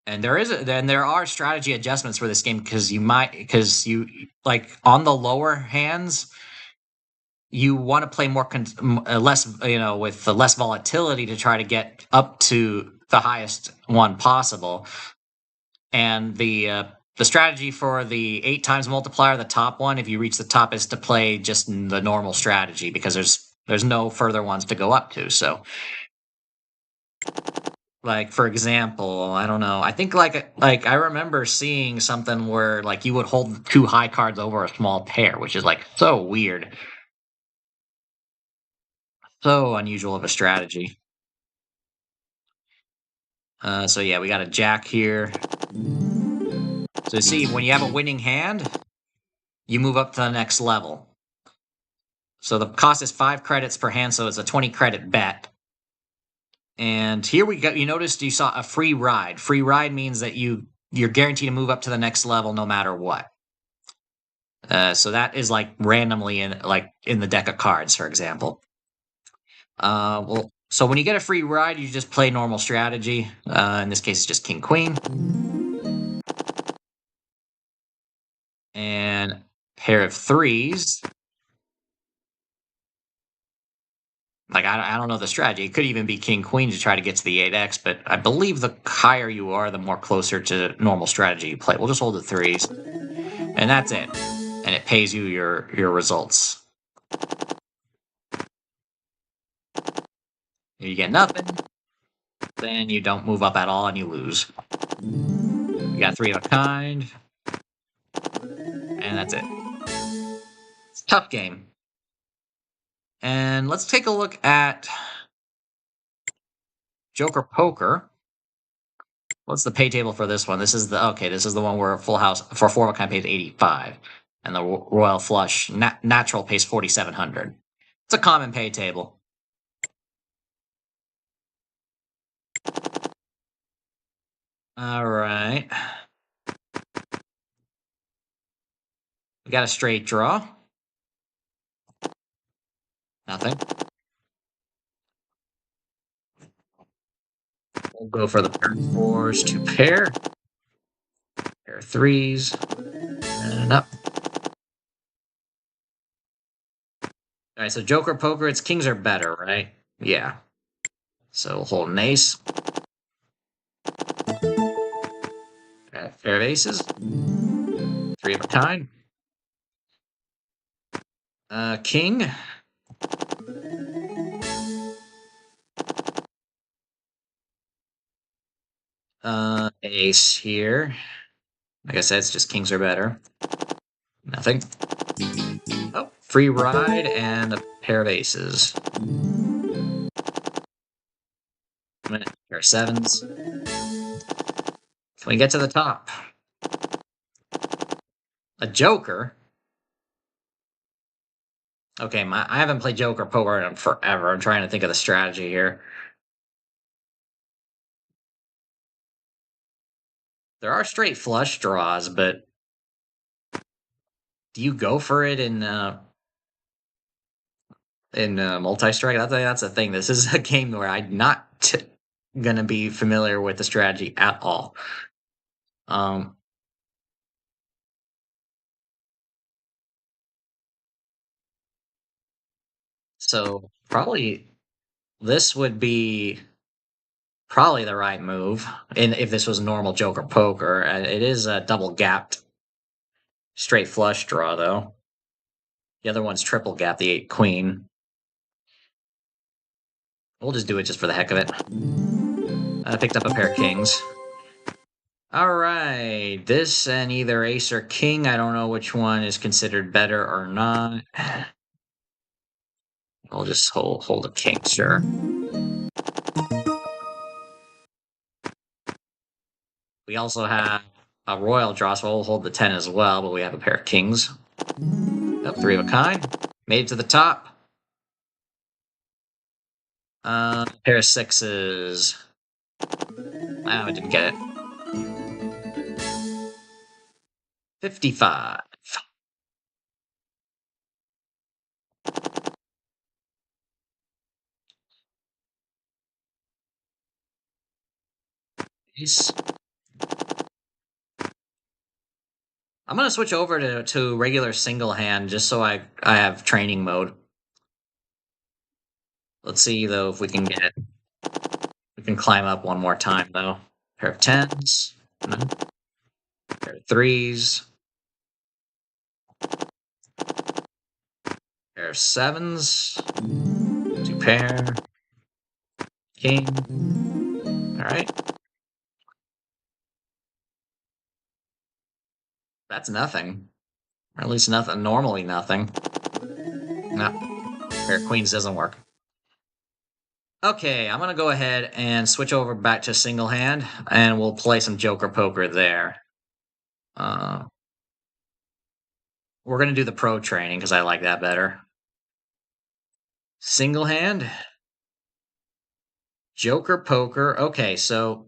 And there are strategy adjustments for this game because you like on the lower hands, you want to play more less, with less volatility to try to get up to the highest one possible. And the strategy for the 8 times multiplier, the top one, if you reach the top, is to play just the normal strategy because there's no further ones to go up to. So, like for example, I don't know. I think like I remember seeing something where like you would hold 2 high cards over a small pair, which is like so weird, so unusual of a strategy. So yeah, we got a jack here. So see, when you have a winning hand, you move up to the next level. So the cost is 5 credits per hand, so it's a 20 credit bet. And here we go. You noticed you saw a free ride. Free ride means that you're guaranteed to move up to the next level no matter what. So that is like randomly in the deck of cards, for example. Well, so when you get a free ride, you just play normal strategy. In this case, it's just king queen and pair of threes. Like I don't know the strategy. It could even be king queen to try to get to the 8x, but I believe the higher you are, the more closer to normal strategy you play. We'll just hold the threes, and that's it. And it pays you your results. If you get nothing, then you don't move up at all and you lose. You got three of a kind, and that's it. It's a tough game. And let's take a look at Joker Poker. What's the pay table for this one? This is the one where Full House for four of a kind pays 85, and the Royal Flush Natural pays 4,700. It's a common pay table. All right, we got a straight draw. Nothing. We'll go for the pair of fours to pair of threes, and up. All right, so Joker Poker, its kings are better, right? Yeah. So we'll hold an ace. Pair of aces. Three of a kind. King. Ace here. Like I said, it's just kings are better. Nothing. Oh, free ride and a pair of aces. Pair of sevens. Can we get to the top? A joker? Okay, I haven't played Joker Poker in forever. I'm trying to think of the strategy here. There are straight flush draws, but do you go for it in multi-strike? That's a thing. This is a game where I'm not gonna be familiar with the strategy at all. Um, so probably this would be probably the right move. And if this was normal Joker Poker, it is a double gapped straight flush draw though. The other one's triple gap, the 8 queen. We'll just do it just for the heck of it. I picked up a pair of kings. All right, this and either ace or king. I don't know which one is considered better or not. I'll just hold a king, sure. We also have a royal draw, so we'll hold the 10 as well, but we have a pair of kings. Oh, three of a kind. Made it to the top. Pair of sixes. I didn't get it. 55. Ace. I'm gonna switch over to regular single hand just so I have training mode. Let's see though if we can climb up one more time though. Pair of tens. No. Pair of threes. Pair of sevens. Two pair. King. Alright. That's nothing. Or at least nothing. Normally nothing. No. Pair of queens doesn't work. Okay, I'm gonna go ahead and switch over back to single hand, and we'll play some Joker Poker there. We're gonna do the pro training because I like that better. Single hand, Joker Poker. Okay, so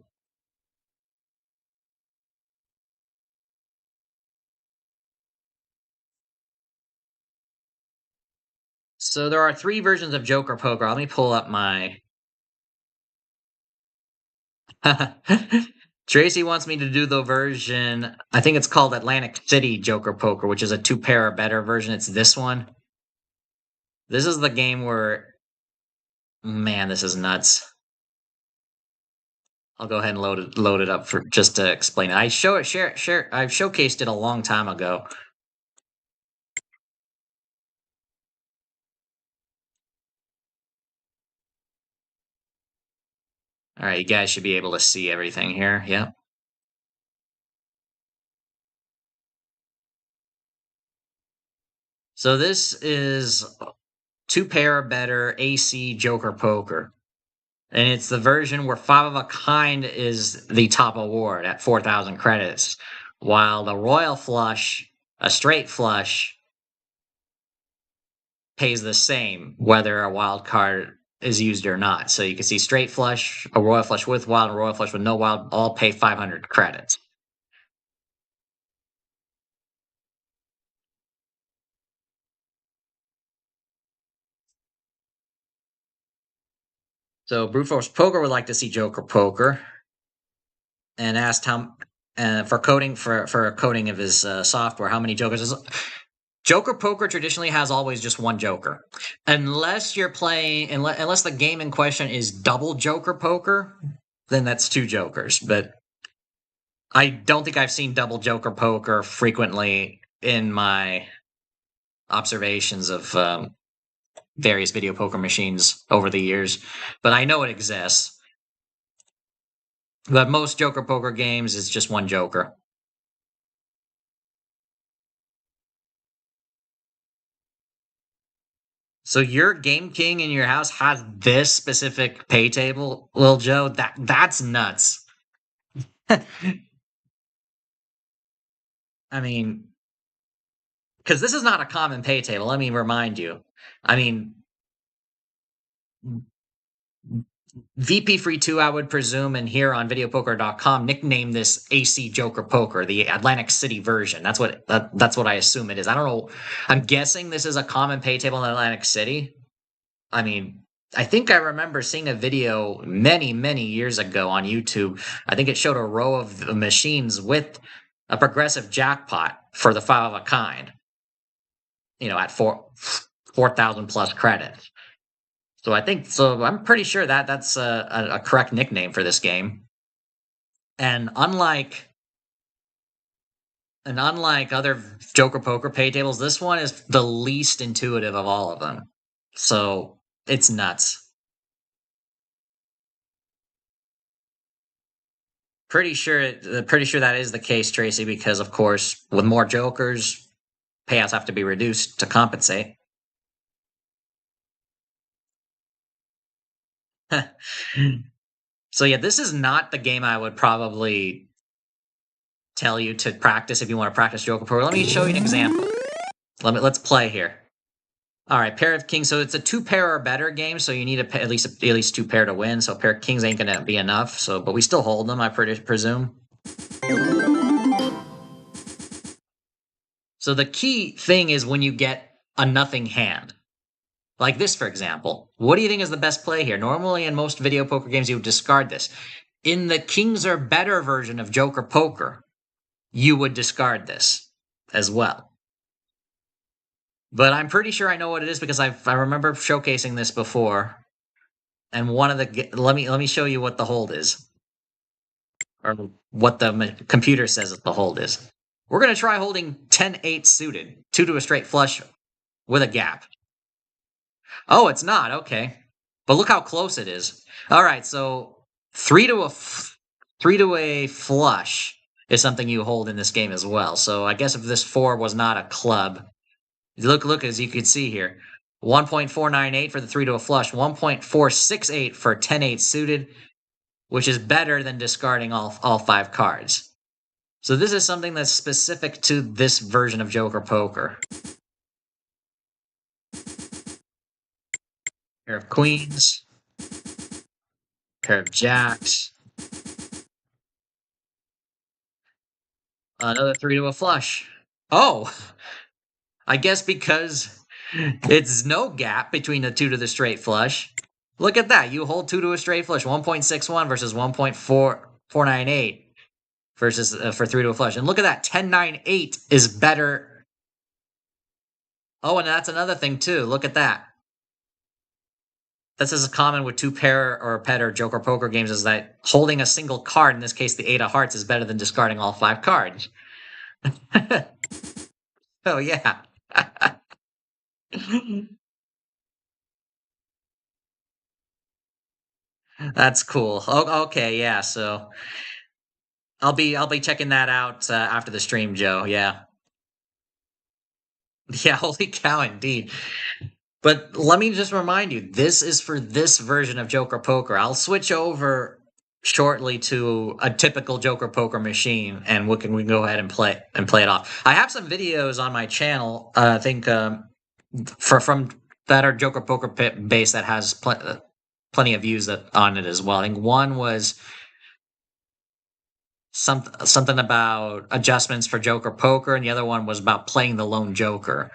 So there are 3 versions of Joker Poker. Let me pull up my Tracy wants me to do the version, I think it's called Atlantic City Joker Poker, which is a 2-pair or better version. It's this one. This is the game where, man, this is nuts. I'll go ahead and load it up for just to explain it. I've showcased it a long time ago. All right, you guys should be able to see everything here. Yep. So this is 2-pair or better AC Joker Poker. And it's the version where 5 of a kind is the top award at 4,000 credits, while the Royal Flush, a straight flush, pays the same whether a wild card is used or not. So you can see straight flush, a Royal Flush with wild, and a Royal Flush with no wild, all pay 500 credits. So Brute Force Poker would like to see Joker Poker, and asked how for coding for a coding of his software, how many jokers is. Joker Poker traditionally has always just 1 Joker, unless you're playing unless the game in question is double Joker Poker, then that's 2 Jokers. But I don't think I've seen double Joker Poker frequently in my observations of various video poker machines over the years, but I know it exists. But most Joker Poker games is just 1 Joker. So your Game King in your house has this specific pay table, Lil Joe? That's nuts. I mean, because this is not a common pay table. Let me remind you. I mean, VP Free 2, I would presume, and here on videopoker.com, nicknamed this AC Joker Poker, the Atlantic City version. That's what I assume it is. I don't know. I'm guessing this is a common pay table in Atlantic City. I mean, I think I remember seeing a video many, many years ago on YouTube. I think it showed a row of machines with a progressive jackpot for the 5 of a kind, at 4,000 plus credits. So I'm pretty sure that's a correct nickname for this game. And unlike other Joker Poker pay tables, this one is the least intuitive of all of them. So it's nuts. Pretty sure that is the case, Tracy, because of course, with more Jokers, payouts have to be reduced to compensate. So yeah, this is not the game I would probably tell you to practice if you want to practice Joker Poker. Let me show you an example. Let's play here. All right, pair of kings. So it's a 2-pair or better game. So you need at least 2 pair to win. So a pair of kings ain't gonna be enough. So, but we still hold them, I presume. So the key thing is when you get a nothing hand. Like this, for example. What do you think is the best play here? Normally, in most video poker games, you would discard this. In the kings or better version of Joker Poker, you would discard this as well. But I'm pretty sure I know what it is because I remember showcasing this before. And one of the let me show you what the hold is, or what the computer says the hold is. We're gonna try holding 10-8 suited, 2 to a straight flush with a gap. Oh, it's not okay, but look how close it is. All right, so 3 to a flush is something you hold in this game as well. So I guess if this 4 was not a club. Look, as you can see here, 1.498 for the 3 to a flush, 1.468 for 10-8 suited, which is better than discarding all 5 cards. So this is something that's specific to this version of Joker Poker. Pair of queens, pair of jacks, another 3 to a flush. Oh, I guess because It's no gap between the 2 to the straight flush. Look at that. You hold 2 to a straight flush, 1.61 versus 1.4498 versus for 3 to a flush. And look at that, 10.98 is better. Oh, and that's another thing too. Look at that. This is common with 2 pair or pet or joker poker games, is that holding a single card, in this case the 8 of hearts, is better than discarding all 5 cards. Oh yeah. That's cool. Oh, okay, yeah. So I'll be checking that out after the stream, Joe. Yeah, yeah. Holy cow, indeed. But let me just remind you, this is for this version of Joker Poker. I'll switch over shortly to a typical Joker Poker machine, and we can go ahead and play it off. I have some videos on my channel. I think from that are Joker Poker base that has plenty of views on it as well. I think one was something about adjustments for Joker Poker, and the other one was about playing the lone Joker.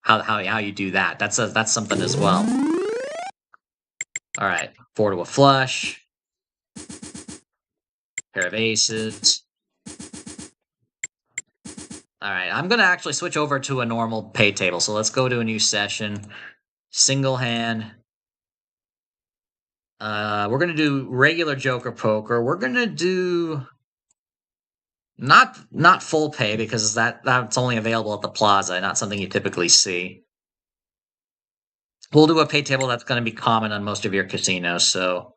How you do that? That's something as well. All right, 4 to a flush, pair of aces. All right, I'm gonna actually switch over to a normal pay table. So let's go to a new session, single hand. We're gonna do regular Joker Poker. We're gonna do not full pay because that's only available at the plaza, not something you typically see. We'll do a pay table that's going to be common on most of your casinos. So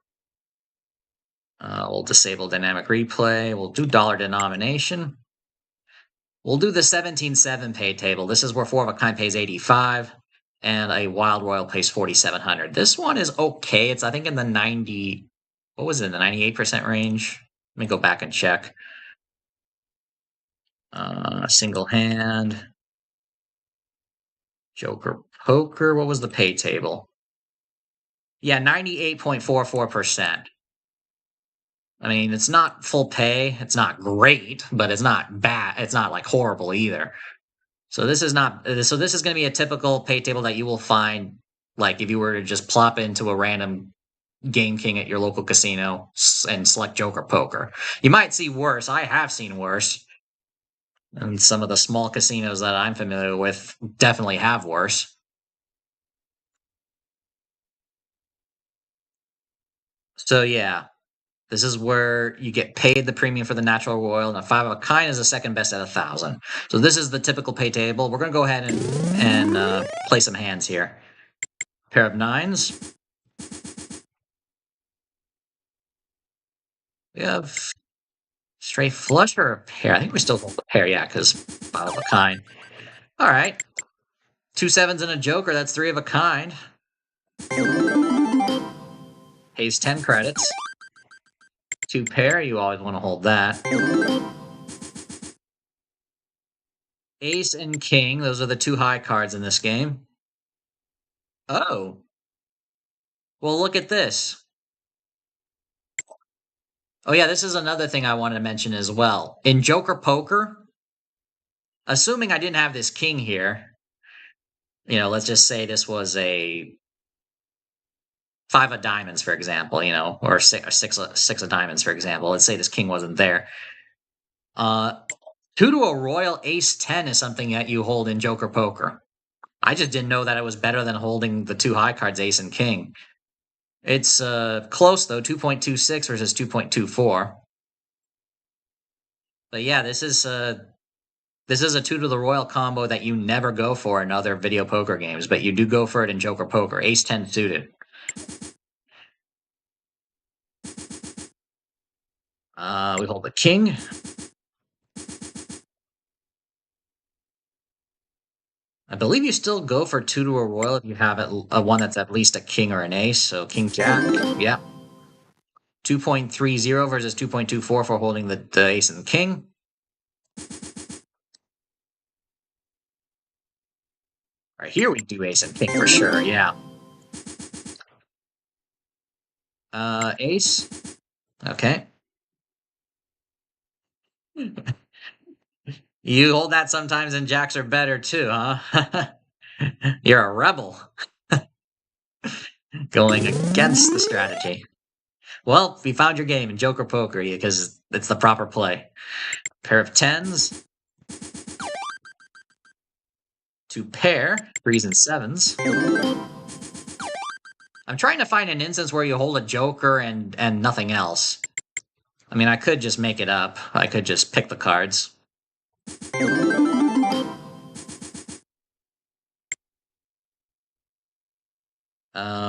we'll disable dynamic replay. We'll do dollar denomination. We'll do the 17-7 pay table. This is where 4 of a kind pays 85 and a Wild Royal pays 4,700. This one is okay. It's, I think, in the 90, what was it, in the 98% range? Let me go back and check. Single hand. Joker Poker. What was the pay table? Yeah, 98.44%. I mean, it's not full pay. It's not great, but it's not bad. It's not like horrible either. So this is not. So this is going to be a typical pay table that you will find, like if you were to just plop into a random Game King at your local casino and select Joker Poker. You might see worse. I have seen worse, and some of the small casinos that I'm familiar with definitely have worse. So yeah, this is where you get paid the premium for the natural royal, and a 5 of a kind is the second best at 1,000. So this is the typical pay table. We're going to go ahead and play some hands here. Pair of nines. We have straight flush or a pair. I think we still hold the pair, yeah, because 5 of a kind. All right. 2 sevens and a joker. That's 3 of a kind. Pays 10 credits. 2 pair. You always want to hold that. Ace and king. Those are the 2 high cards in this game. Oh. Well, look at this. Oh, yeah, this is another thing I wanted to mention as well. In Joker Poker, assuming I didn't have this king here, let's just say this was a 5 of diamonds, for example, or six of diamonds, for example. Let's say this king wasn't there. 2 to a royal ace 10 is something that you hold in Joker Poker. I just didn't know that it was better than holding the 2 high cards, ace and king. It's close, though, 2.26 versus 2.24. But yeah, this is a 2 to the royal combo that you never go for in other video poker games, but you do go for it in Joker Poker. Ace 10 suited. We hold the king. I believe you still go for 2 to a royal if you have a one that's at least a king or an ace. So king jack, yeah. 2.30 versus 2.24 for holding the ace and the king. All right, here we do ace and king for sure, yeah. Ace. Okay. You hold that sometimes and jacks are better too, huh? You're a rebel. Going against the strategy. Well, you found your game in Joker Poker because it's the proper play. Pair of tens. To pair, threes and sevens. I'm trying to find an instance where you hold a joker and nothing else. I mean, I could just make it up. I could just pick the cards.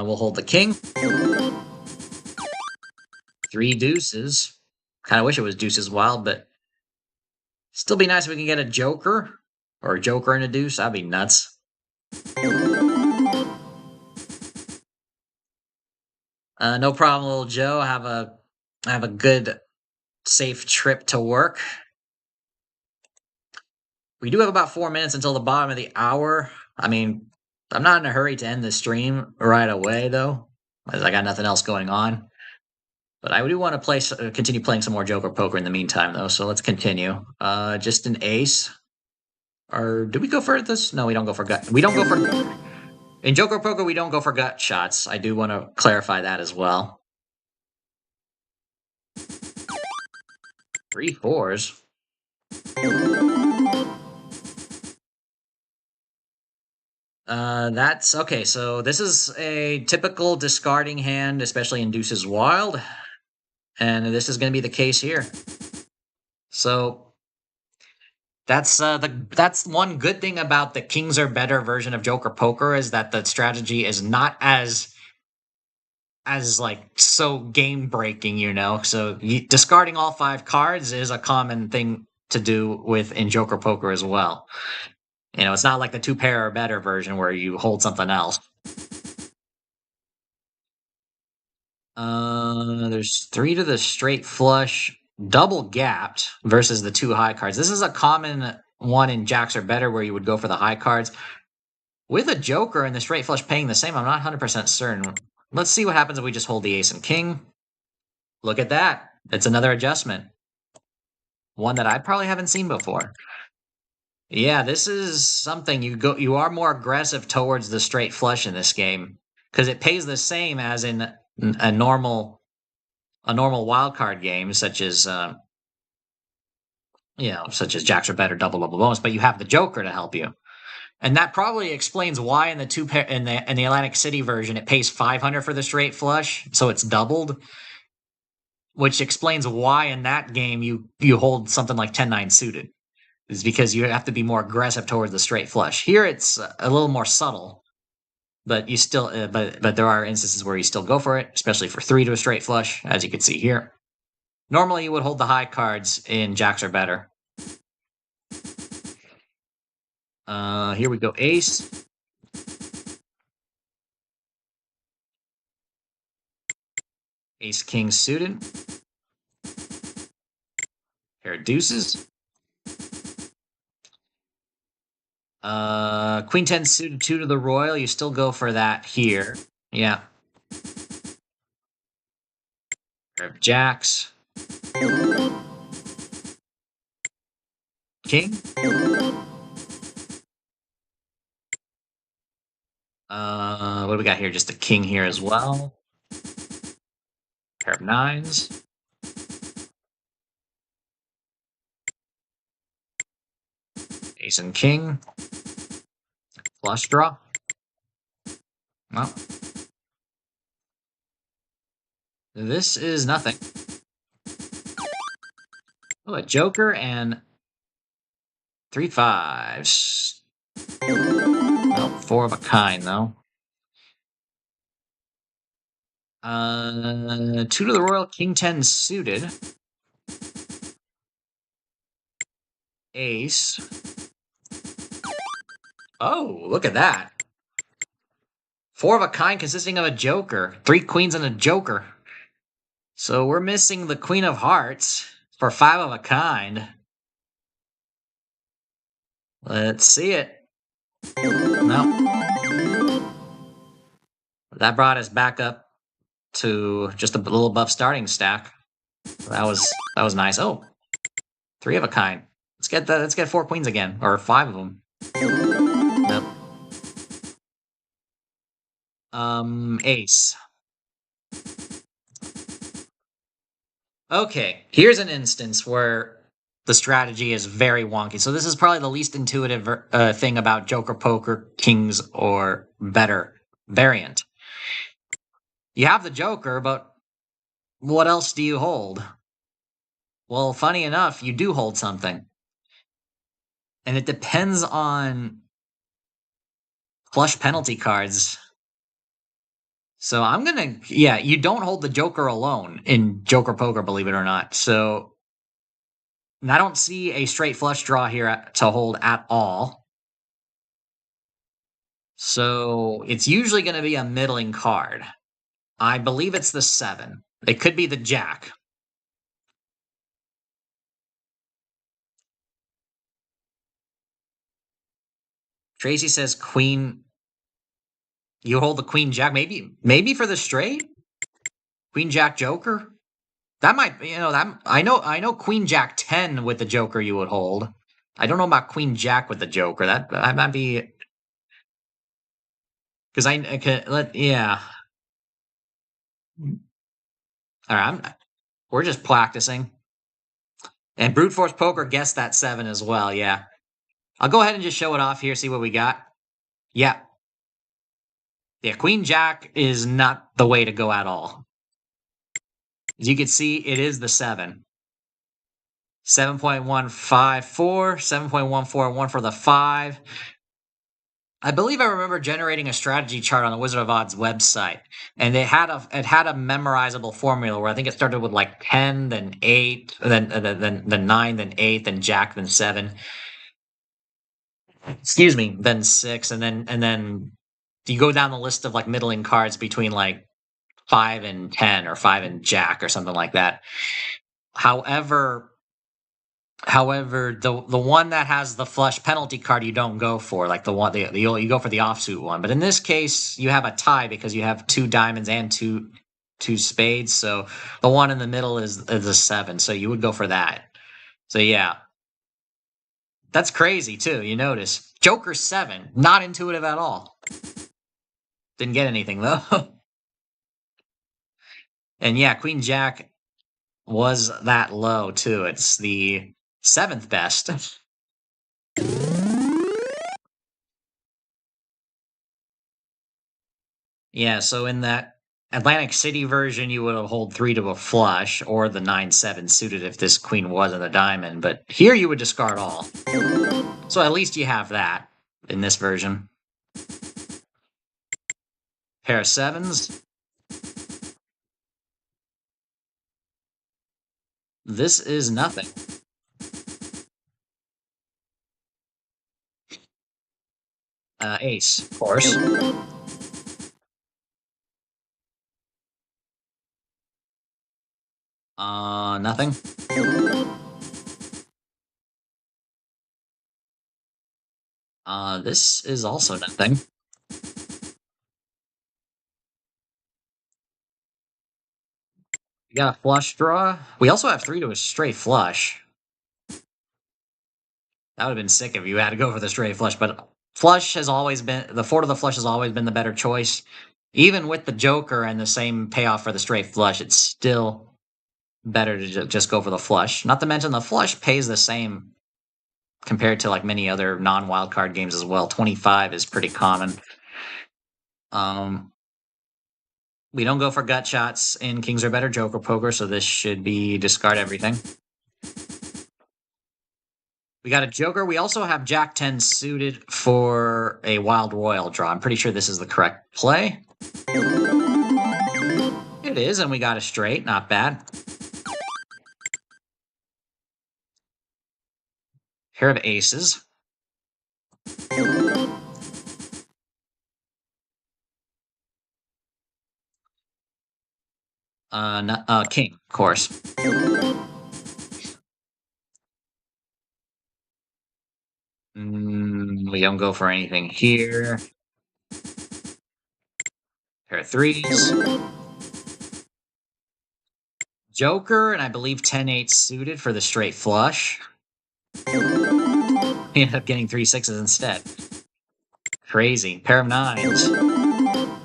We'll hold the king. Three deuces. Kind of wish it was deuces wild, but still be nice if we can get a joker. Or a joker and a deuce. That'd be nuts. No problem, little Joe. Have a good, safe trip to work. We do have about 4 minutes until the bottom of the hour. I mean, I'm not in a hurry to end the stream right away, though, as I got nothing else going on. But I do want to continue playing some more Joker Poker in the meantime, though. So let's continue. Just an ace. Or do we go for this? No, we don't go for gut. We don't go for... In Joker Poker, we don't go for gut shots. I do want to clarify that as well. 3 fours. That's okay. So this is a typical discarding hand, especially in Deuces Wild. And this is going to be the case here. So that's one good thing about the Kings Are Better version of Joker Poker is that the strategy is not as like so game breaking, you know. So discarding all 5 cards is a common thing to do in Joker Poker as well. You know, it's not like the 2 pair or better version where you hold something else. There's 3 to the straight flush, double gapped versus the 2 high cards. This is a common one in Jacks or Better where you would go for the high cards. With a joker and the straight flush paying the same, I'm not 100% certain. Let's see what happens if we just hold the ace and king. Look at that. It's another adjustment. One that I probably haven't seen before. Yeah, this is something you are more aggressive towards the straight flush in this game because it pays the same as in a normal wildcard game, such as such as Jacks or Better, double bonus, but you have the Joker to help you, and that probably explains why in the Atlantic City version it pays 500 for the straight flush, so it's doubled, which explains why in that game you hold something like 10-9 suited, is because you have to be more aggressive towards the straight flush. Here it's a little more subtle. But you still, but there are instances where you still go for it, especially for 3 to a straight flush, as you can see here. Normally, you would hold the high cards in Jacks or Better. Here we go, ace. Ace king suited. Pair of deuces. Queen 10 suited 2 to the royal. You still go for that here. Yeah. Pair of jacks. King. What do we got here? Just a king here as well. Pair of nines. Ace and king. Flush draw. Well, this is nothing. Oh, a joker and 3 5s. Nope, 4 of a kind, though. 2 to the royal, king 10 suited. Ace. Oh, look at that. 4 of a kind consisting of a joker. 3 queens and a joker. So we're missing the queen of hearts for 5 of a kind. Let's see it. No. That brought us back up to just a little above starting stack. That was nice. Oh, 3 of a kind. Let's get 4 queens again, or 5 of them. Nope. Ace. Okay, here's an instance where the strategy is very wonky. So this is probably the least intuitive thing about Joker Poker, Kings, or better variant. You have the Joker, but what else do you hold? Well, funny enough, you do hold something. And it depends on flush penalty cards. So I'm gonna, yeah, you don't hold the Joker alone in Joker Poker, believe it or not. So I don't see a straight flush draw here to hold at all. So it's usually going to be a middling card. I believe it's the 7. It could be the Jack. Tracy says Queen. You hold the Queen Jack, maybe for the straight. Queen Jack Joker. That might, that I know Queen Jack 10 with the Joker you would hold. I don't know about Queen Jack with the Joker. That might be because yeah. All right, we're just practicing. And Brute Force Poker guessed that 7 as well. Yeah, I'll go ahead and just show it off here. See what we got. Yeah, yeah. Queen Jack is not the way to go at all. As you can see, it is the 7. 7.154, 7.141 for the 5. I believe I remember generating a strategy chart on the Wizard of Odds website, and it had a memorizable formula where I think it started with like 10, then 8, then 9, then 8, then Jack, then 7. Excuse me, then 6, and then you go down the list of like middling cards between like 5 and 10 or 5 and Jack or something like that. However, the one that has the flush penalty card you don't go for, like the one you go for the offsuit one. But in this case, you have a tie because you have 2 diamonds and two spades. So the one in the middle is a 7. So you would go for that. So yeah, that's crazy too. You notice Joker 7, not intuitive at all. Didn't get anything though. And yeah, Queen Jack was that low too. It's the 7th best. Yeah, so in that Atlantic City version, you would have hold 3 to a flush or the 9-7 suited if this queen wasn't a diamond. But here you would discard all. So at least you have that in this version. Pair of 7s. This is nothing. Ace, of course. Nothing. This is also nothing. We got a flush draw. We also have 3 to a straight flush. That would have been sick if you had to go for the straight flush, but flush has always been the 4 to the flush has always been the better choice. Even with the Joker and the same payoff for the straight flush, it's still better to just go for the flush. Not to mention the flush pays the same compared to like many other non-wild card games as well. 25 is pretty common. We don't go for gut shots in Kings or Better Joker Poker, so this should be discard everything. We got a Joker. We also have Jack 10 suited for a Wild Royal draw. I'm pretty sure this is the correct play. It is, and we got a straight. Not bad. Pair of aces. King, of course. We don't go for anything here. Pair of 3s. Joker, and I believe 10-8 suited for the straight flush. We ended up getting 3 6s instead. Crazy. Pair of 9s.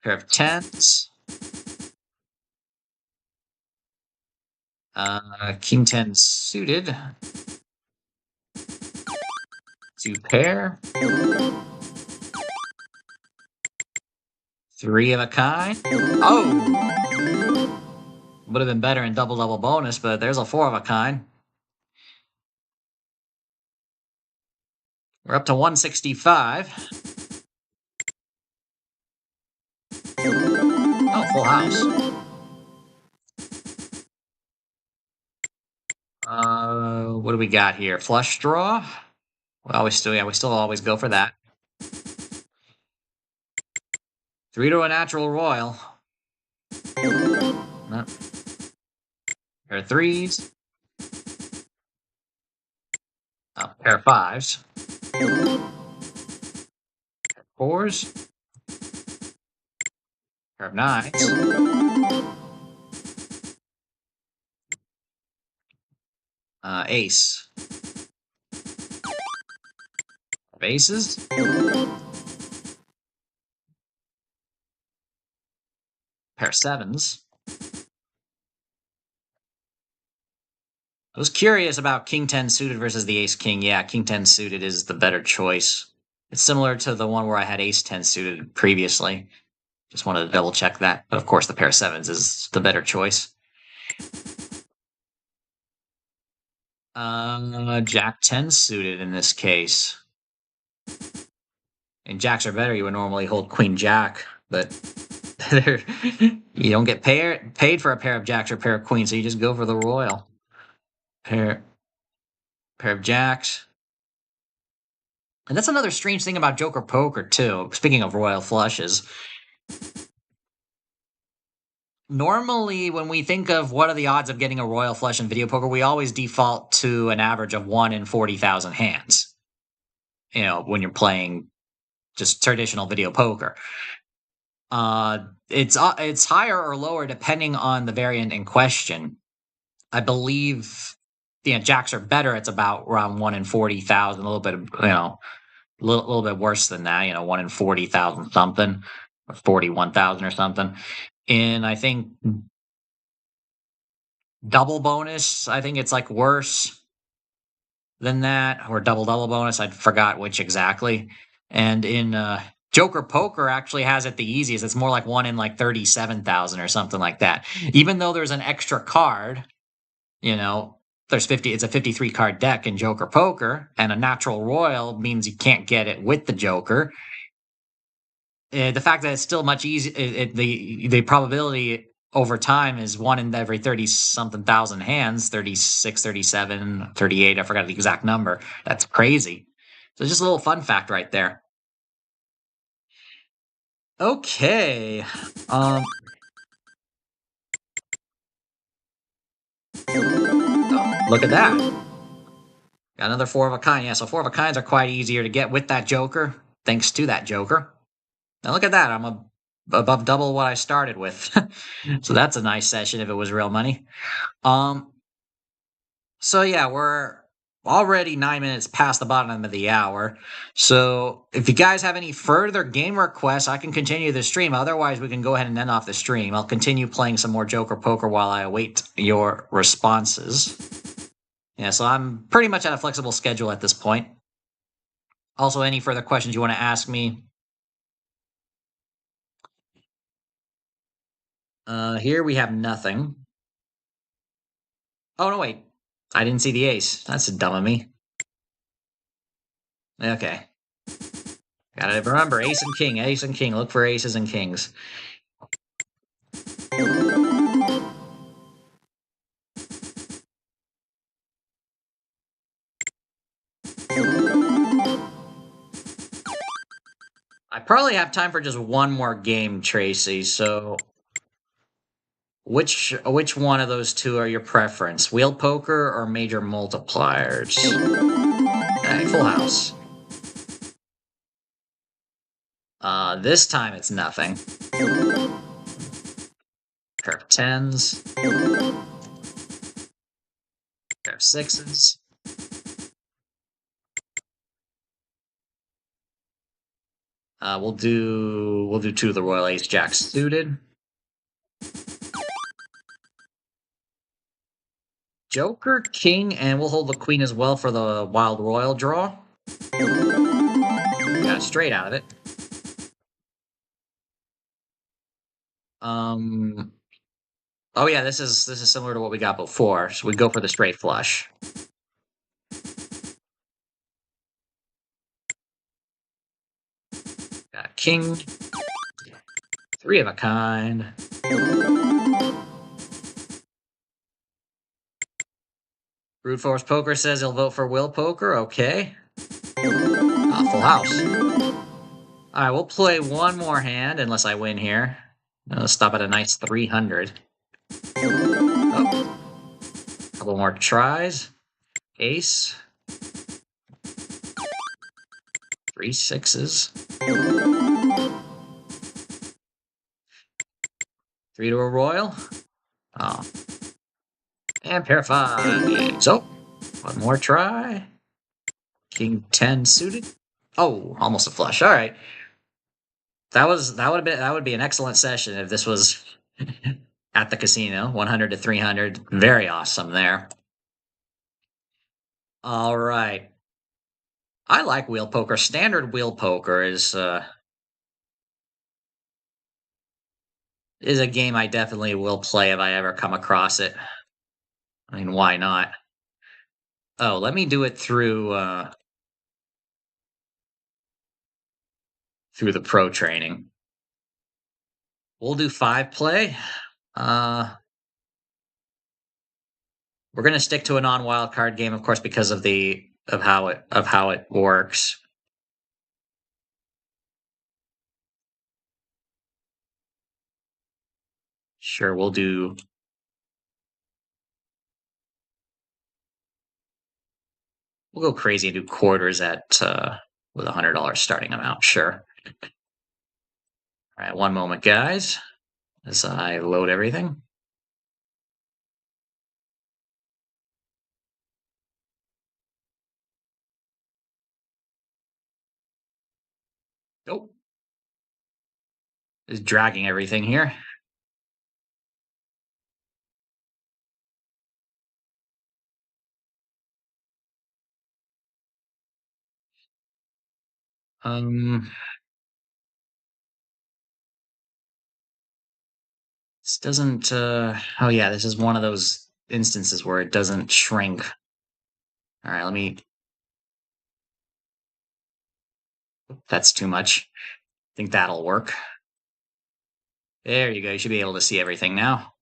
Pair of tens. King 10 suited. Two pair. Three of a kind. Oh! Would have been better in double bonus, but there's a four of a kind. We're up to 165. Oh, full house. What do we got here? Flush draw? We still always go for that. Three to a natural royal. No. Pair of threes. Oh, pair of fives. Pair of fours. Pair of nines. Ace. Of aces. Pair of sevens. I was curious about King 10 suited versus the Ace King. Yeah, King 10 suited is the better choice. It's similar to the one where I had Ace 10 suited previously. Just wanted to double check that. But of course, the pair of sevens is the better choice. Jack 10 suited in this case. And jacks are better. You would normally hold Queen Jack, but you don't get paid for a pair of jacks or a pair of queens, so you just go for the royal. Pair of jacks. And that's another strange thing about Joker Poker, too. Speaking of royal flushes. Normally, when we think of what are the odds of getting a royal flush in video poker, we always default to an average of 1 in 40,000 hands. You know, when you're playing just traditional video poker. It's higher or lower depending on the variant in question. I believe, jacks are better. It's about around 1 in 40,000, a little bit, a little bit worse than that. 1 in 40,000 something, or 41,000 or something. And I think double bonus, I think it's like worse than that, or double bonus. I forgot which exactly. And in Joker Poker actually has it the easiest. It's more like 1 in like 37,000 or something like that. Even though there's an extra card, there's 50. It's a 53 card deck in Joker Poker, and a natural royal means you can't get it with the Joker. The fact that it's still much easier, the probability over time is 1 in every 30 something thousand hands, 36, 37, 38. I forgot the exact number. That's crazy. So just a little fun fact right there. Okay. Oh, look at that. Got another four of a kind. Yeah, so four of a kinds are quite easier to get with that Joker, thanks to that Joker. Now look at that. I'm above double what I started with. So that's a nice session if it was real money. So yeah, we're already 9 minutes past the bottom of the hour. So if you guys have any further game requests, I can continue the stream. Otherwise, we can go ahead and end off the stream. I'll continue playing some more Joker Poker while I await your responses. Yeah, so I'm pretty much at a flexible schedule at this point. Also, any further questions you want to ask me? Here we have nothing. Oh, no, wait. I didn't see the ace. That's dumb of me. Okay. Gotta remember, ace and king, ace and king. Look for aces and kings. I probably have time for just one more game, Tracy, so which one of those two are your preference? Wheel poker or major multipliers? Okay, full house. This time it's nothing. Pair of tens. Pair of sixes. We'll do two of the Royal Ace Jack suited. Joker, King, and we'll hold the Queen as well for the Wild Royal draw. Got straight out of it. Oh yeah, this is similar to what we got before. So we go for the straight flush. Got King, three of a kind. Brute Force Poker says he'll vote for Will Poker. Okay. Full house. All right, we'll play one more hand unless I win here. Let's stop at a nice 300. Oh. Couple more tries. Ace. 3 6s. 3 to a royal. Oh. And pair of 5. So, one more try. King 10 suited. Oh, almost a flush. All right. That would be an excellent session if this was at the casino. 100 to 300. Very awesome there. All right. I like wheel poker. Standard wheel poker is a game I definitely will play if I ever come across it. I mean, why not? Oh, let me do it through the pro training. We'll do 5 play. We're gonna stick to a non-wild card game, of course, because of how it works. Sure, we'll go crazy and do quarters at with $100 starting amount. Sure. All right, one moment, guys, as I load everything. Nope. Just dragging everything here. This doesn't. Oh yeah, this is one of those instances where it doesn't shrink. All right, let me. That's too much. I think that'll work. There you go. You should be able to see everything now.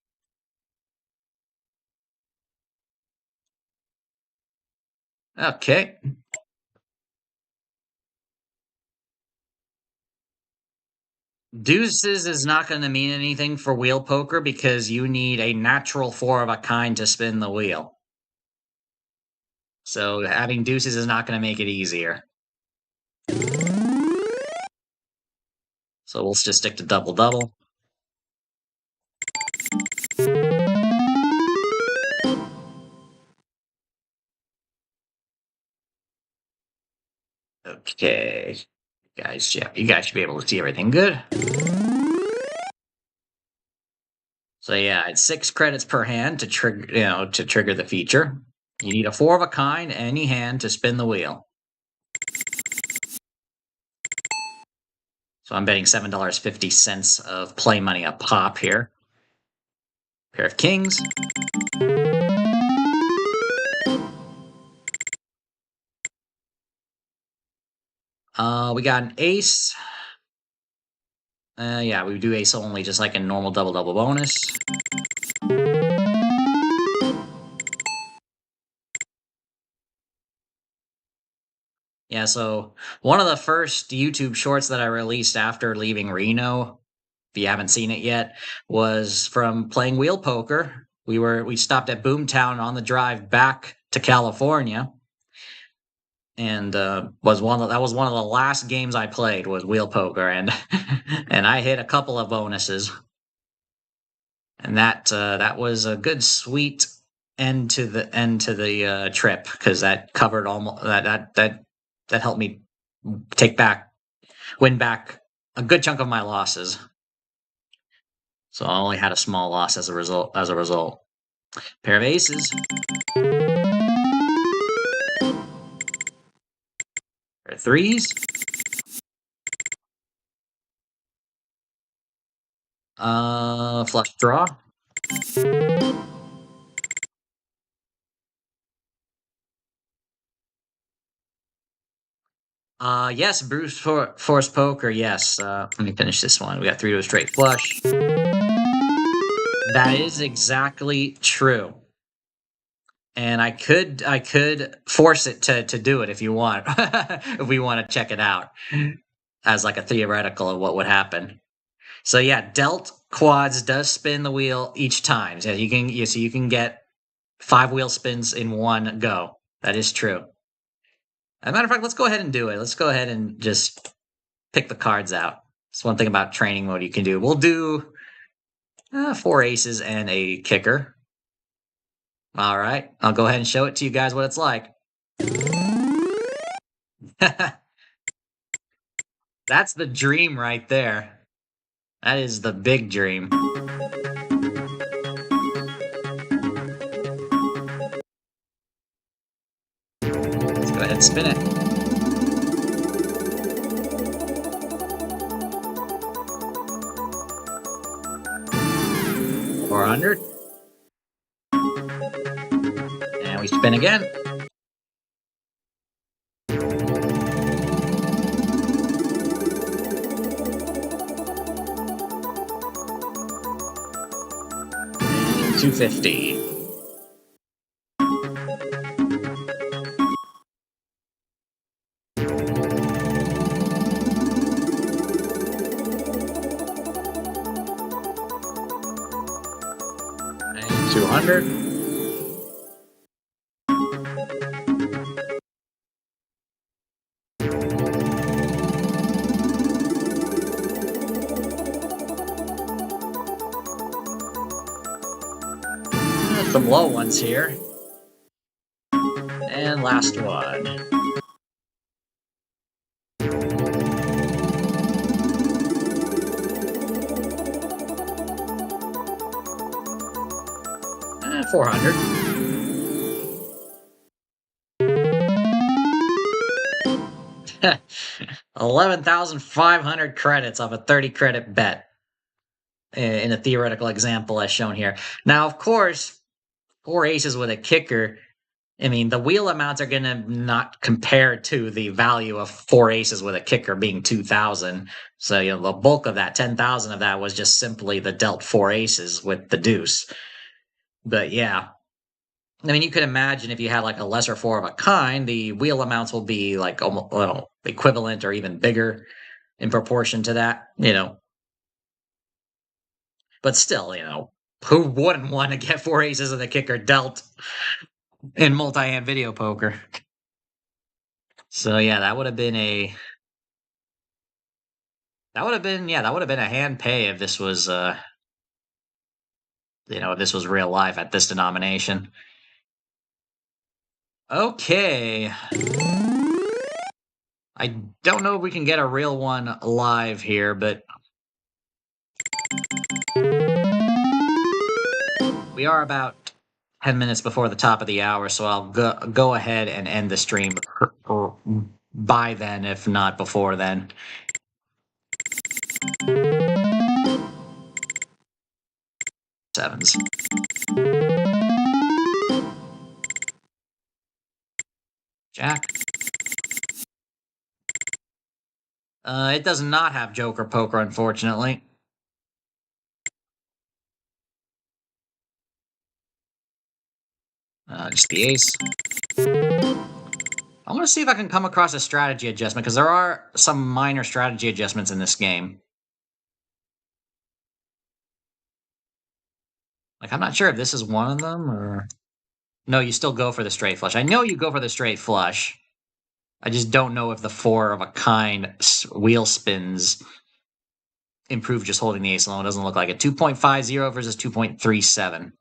Okay. Deuces is not going to mean anything for wheel poker because you need a natural 4 of a kind to spin the wheel. So having deuces is not going to make it easier. So we'll just stick to double-double. Okay. Guys, yeah, you guys should be able to see everything good. So yeah, it's 6 credits per hand to trigger the feature. You need a 4 of a kind, any hand, to spin the wheel. So I'm betting $7.50 of play money a pop here. Pair of kings. We got an ace. Yeah, we do ace only, just like a normal double-double bonus. Yeah, so one of the first YouTube shorts that I released after leaving Reno, if you haven't seen it yet, was from playing wheel poker. We stopped at Boomtown on the drive back to California, and that was one of the last games I played was wheel poker, and and I hit a couple of bonuses, and that was a good sweet end to the trip because that covered almost that helped me take back win back a good chunk of my losses. So I only had a small loss as a result. Pair of aces. Pair of threes. Flush draw. Yes, Bruce Force Poker, yes. Let me finish this one. We got 3 to a straight flush. That is exactly true. And I could force it to do it if you want. If we want to check it out as like a theoretical of what would happen. So yeah, dealt quads does spin the wheel each time. So you can get 5 wheel spins in one go. That is true. As a matter of fact, let's go ahead and do it. Let's go ahead and just pick the cards out. It's one thing about training mode you can do. We'll do 4 aces and a kicker. All right, I'll go ahead and show it to you guys what it's like. That's the dream right there. That is the big dream. Let's go ahead and spin it. 400. And we spin again. And 250. And 200. Some low ones here. And last one. And 400. $11,500 credits off a 30 credit bet in a theoretical example as shown here. Now, of course, 4 aces with a kicker. I mean, the wheel amounts are going to not compare to the value of 4 aces with a kicker being 2,000. So, the bulk of that, 10,000 of that was just simply the dealt 4 aces with the deuce. But yeah, I mean, you could imagine if you had like a lesser 4 of a kind, the wheel amounts will be like almost equivalent or even bigger in proportion to that, But still, who wouldn't want to get 4 aces and the kicker dealt in multi-hand video poker? So yeah, that would have been a hand pay if this was if this was real life at this denomination. Okay. I don't know if we can get a real one live here, but we are about 10 minutes before the top of the hour, so I'll go ahead and end the stream by then, if not before then. Sevens. Jack. It does not have Joker Poker, unfortunately. Just the ace. I want to see if I can come across a strategy adjustment, because there are some minor strategy adjustments in this game. Like, I'm not sure if this is one of them, or... No, you still go for the straight flush. I know you go for the straight flush. I just don't know if the 4 of a kind wheel spins improve just holding the ace alone. It doesn't look like it. 2.50 versus 2.37.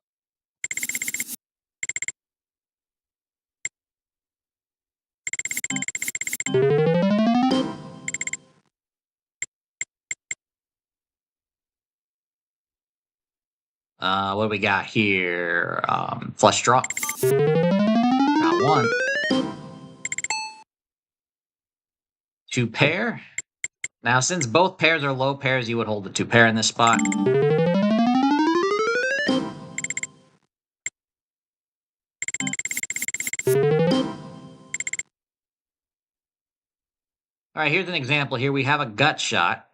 What do we got here? Flush draw. Got one. Two pair. Now, since both pairs are low pairs, you would hold the two pair in this spot. All right, here's an example. Here we have a gut shot.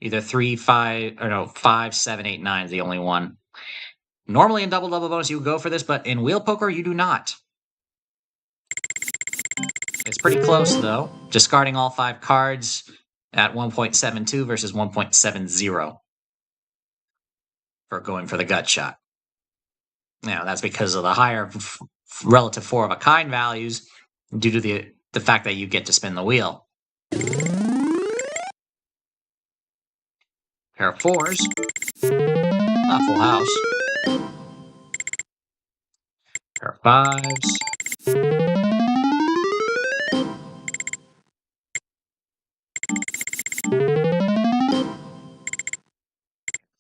Either 3, 5, or no, 5, 7, 8, 9 is the only one. Normally in double-double bonus, you would go for this, but in wheel poker, you do not. It's pretty close, though. Discarding all 5 cards at 1.72 versus 1.70 for going for the gut shot. Now, that's because of the higher relative 4 of a kind values due to the fact that you get to spin the wheel. Pair of 4s. Not full house. Pair of 5s.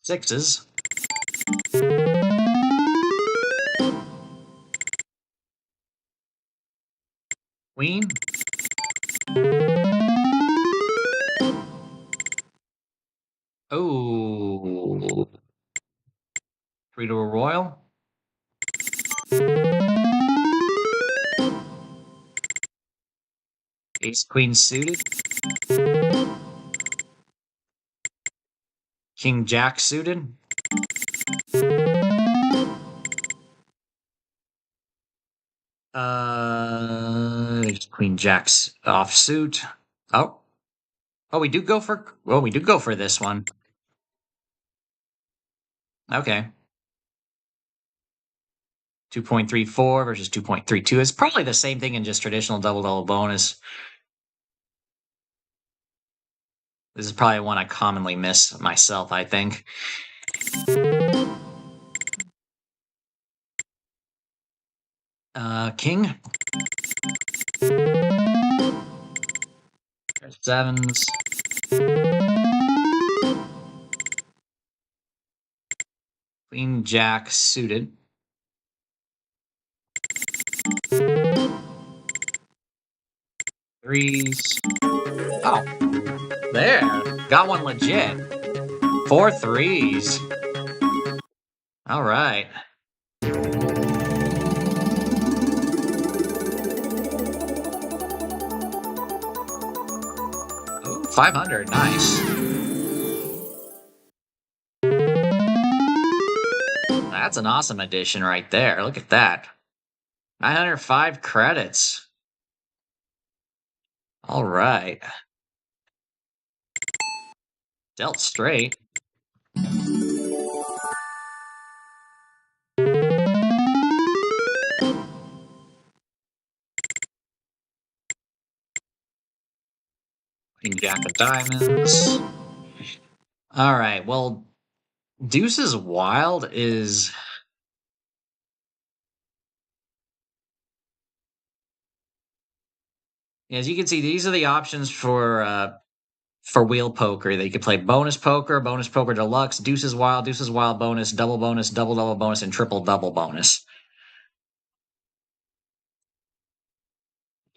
Sixes. Queen. Oh. 3 to a royal. Ace queen suited. King jack suited. Queen jack's offsuit. Oh, we do go for. Well, we do go for this one. Okay. 2.34 versus 2.32 is probably the same thing in just traditional double-double bonus. This is probably one I commonly miss myself, I think. King. There's 7s. Queen jack suited. Threes. Oh, there. Got one legit. 4 3s. All right. Oh, 500. Nice. That's an awesome addition right there. Look at that. 905 credits. All right. Dealt straight. King jack of diamonds. All right. Well, deuces wild is. As you can see, these are the options for wheel poker. They could play bonus poker deluxe, deuces wild bonus, double double bonus, and triple double bonus.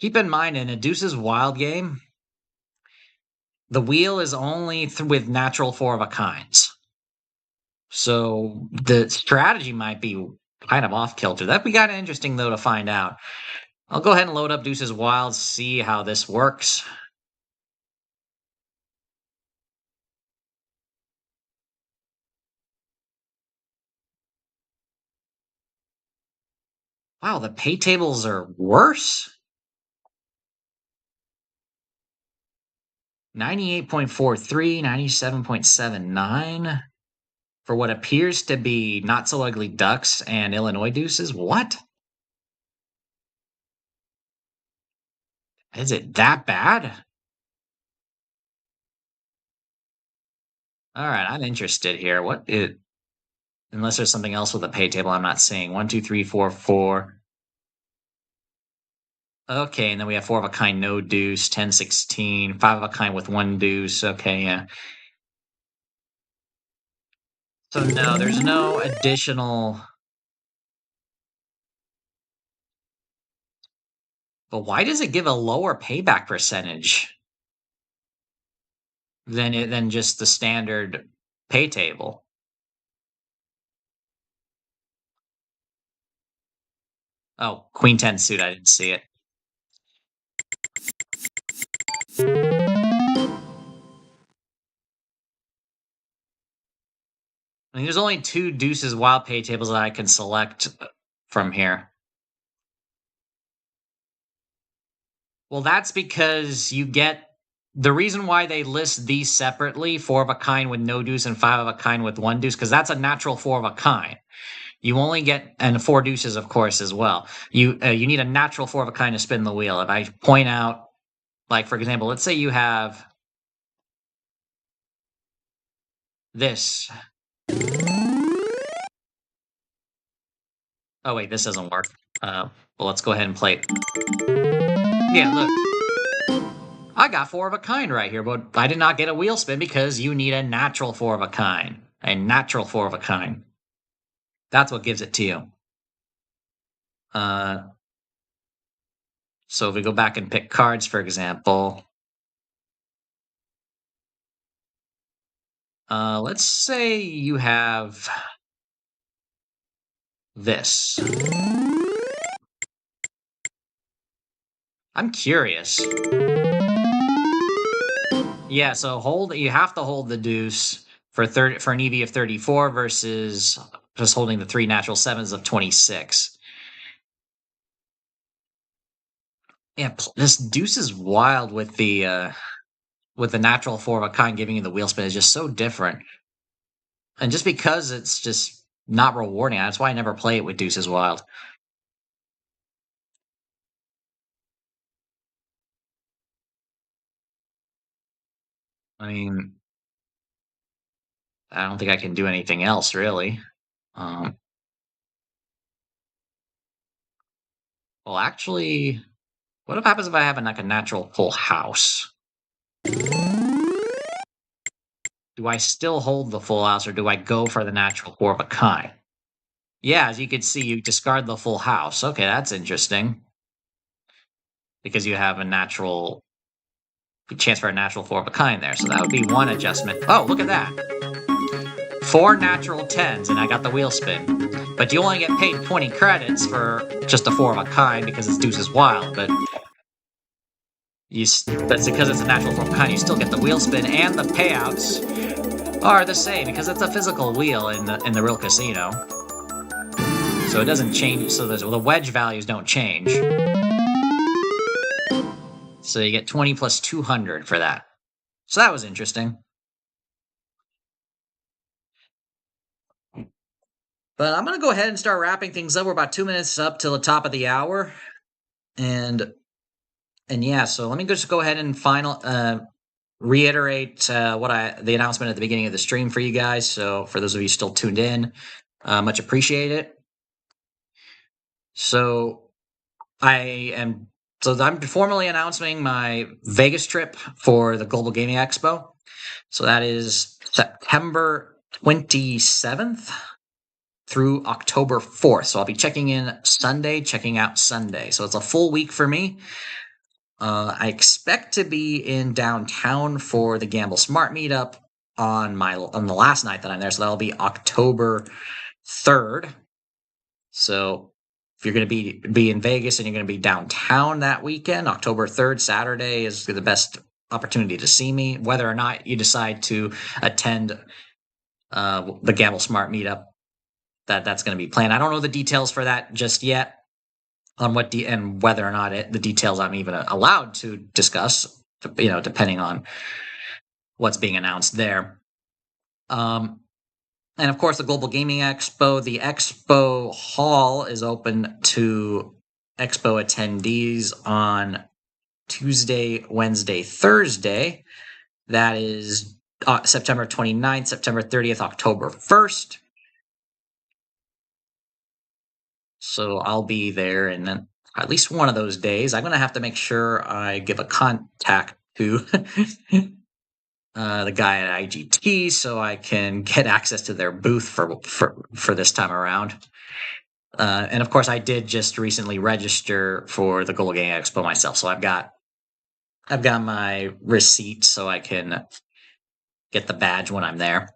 Keep in mind, in a deuces wild game, the wheel is only with natural 4 of a kinds. So the strategy might be kind of off kilter. That'd be kind of interesting, though, to find out. I'll go ahead and load up deuces wild, see how this works. Wow, the pay tables are worse? 98.43, 97.79 for what appears to be Not So Ugly Ducks and Illinois Deuces. What? Is it that bad? All right, I'm interested here. Unless there's something else with the pay table I'm not seeing. 1, 2, 3, 4, 4. Okay, and then we have 4 of a kind, no deuce, 10, 16, 5 of a kind with 1 deuce. Okay, yeah. So no, there's no additional. But why does it give a lower payback percentage than just the standard pay table? Oh, Queen 10 suit, I didn't see it. I mean, there's only 2 deuces wild pay tables that I can select from here. Well, that's because you get the reason why they list these separately, 4 of a kind with no deuce and 5 of a kind with 1 deuce, because that's a natural 4 of a kind. You only get, and 4 deuces, of course, as well. You need a natural 4 of a kind to spin the wheel. If I point out, like, for example, let's say you have this. Oh, wait, this doesn't work. Well, let's go ahead and play it. Yeah, look. I got 4 of a kind right here, but I did not get a wheel spin because you need a natural 4 of a kind. A natural 4 of a kind. That's what gives it to you. So if we go back and pick cards, for example, let's say you have this. I'm curious. Yeah, so you have to hold the deuce for an EV of 34 versus just holding the 3 natural 7s of 26. Yeah, this deuce is wild with the natural 4 of a kind giving you the wheel spin is just so different. And just because it's just not rewarding, that's why I never play it with deuces wild. I mean, I don't think I can do anything else really. Um, well, actually, what happens if I have like a natural full house? Do I still hold the full house or do I go for the natural 4 of a kind? Yeah, as you can see, you discard the full house. Okay, that's interesting. Because you have a natural chance for a natural 4 of a kind there. So that would be one adjustment. Oh, look at that. 4 natural 10s, and I got the wheel spin. But you only get paid 20 credits for just a 4 of a kind because it's deuces wild, but that's because it's a natural 4 of a kind, you still get the wheel spin, and the payouts are the same because it's a physical wheel in the real casino. So it doesn't change, so the wedge values don't change. So you get 20 plus 200 for that. So that was interesting. But I'm going to go ahead and start wrapping things up. We're about 2 minutes up till the top of the hour. And yeah, so let me just go ahead and reiterate the announcement at the beginning of the stream for you guys. So for those of you still tuned in, much appreciate it. So I'm formally announcing my Vegas trip for the Global Gaming Expo. So that is September 27th through October 4th. So I'll be checking in Sunday, checking out Sunday. So it's a full week for me. I expect to be in downtown for the Gamble Smart meetup on the last night that I'm there. So that'll be October 3rd. So if you're going to be in Vegas and you're going to be downtown that weekend, October 3rd, Saturday is the best opportunity to see me. Whether or not you decide to attend the Gamble Smart meetup, that's going to be planned. I don't know the details for that just yet on and whether or not the details I'm even allowed to discuss, depending on what's being announced there. And of course, the Global Gaming Expo, the Expo Hall is open to Expo attendees on Tuesday, Wednesday, Thursday. That is September 29th, September 30th, October 1st. So I'll be there and then at least one of those days. I'm going to have to make sure I give a contact to the guy at IGT so I can get access to their booth for this time around. And of course, I did just recently register for the Goal Gang Expo myself, so I've got my receipt so I can get the badge when I'm there.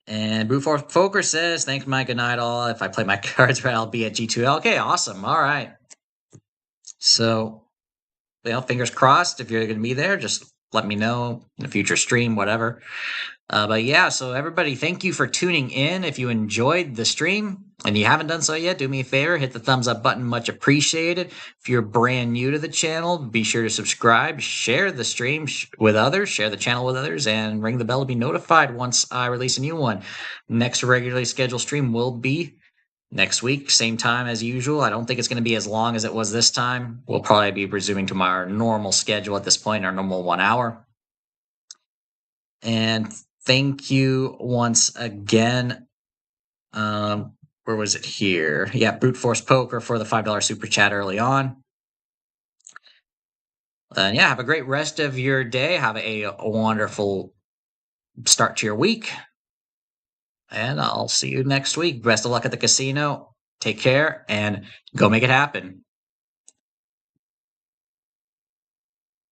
And Brute Force Poker says, "Thanks, Mike. Good night, all. If I play my cards right, I'll be at G2L." Okay, awesome. All right. So, fingers crossed. If you're going to be there, just let me know in a future stream, whatever. But yeah, so everybody, thank you for tuning in. If you enjoyed the stream and you haven't done so yet, do me a favor, hit the thumbs up button, much appreciated. If you're brand new to the channel, be sure to subscribe, share the stream with others, share the channel with others, and ring the bell to be notified once I release a new one. Next regularly scheduled stream will be next week, same time as usual. I don't think it's going to be as long as it was this time. We'll probably be resuming to our normal schedule at this point, our normal 1 hour. And thank you once again. Where was it here? Yeah, Brute Force Poker for the $5 super chat early on. And yeah, have a great rest of your day. Have a wonderful start to your week. And I'll see you next week. Best of luck at the casino. Take care and go make it happen.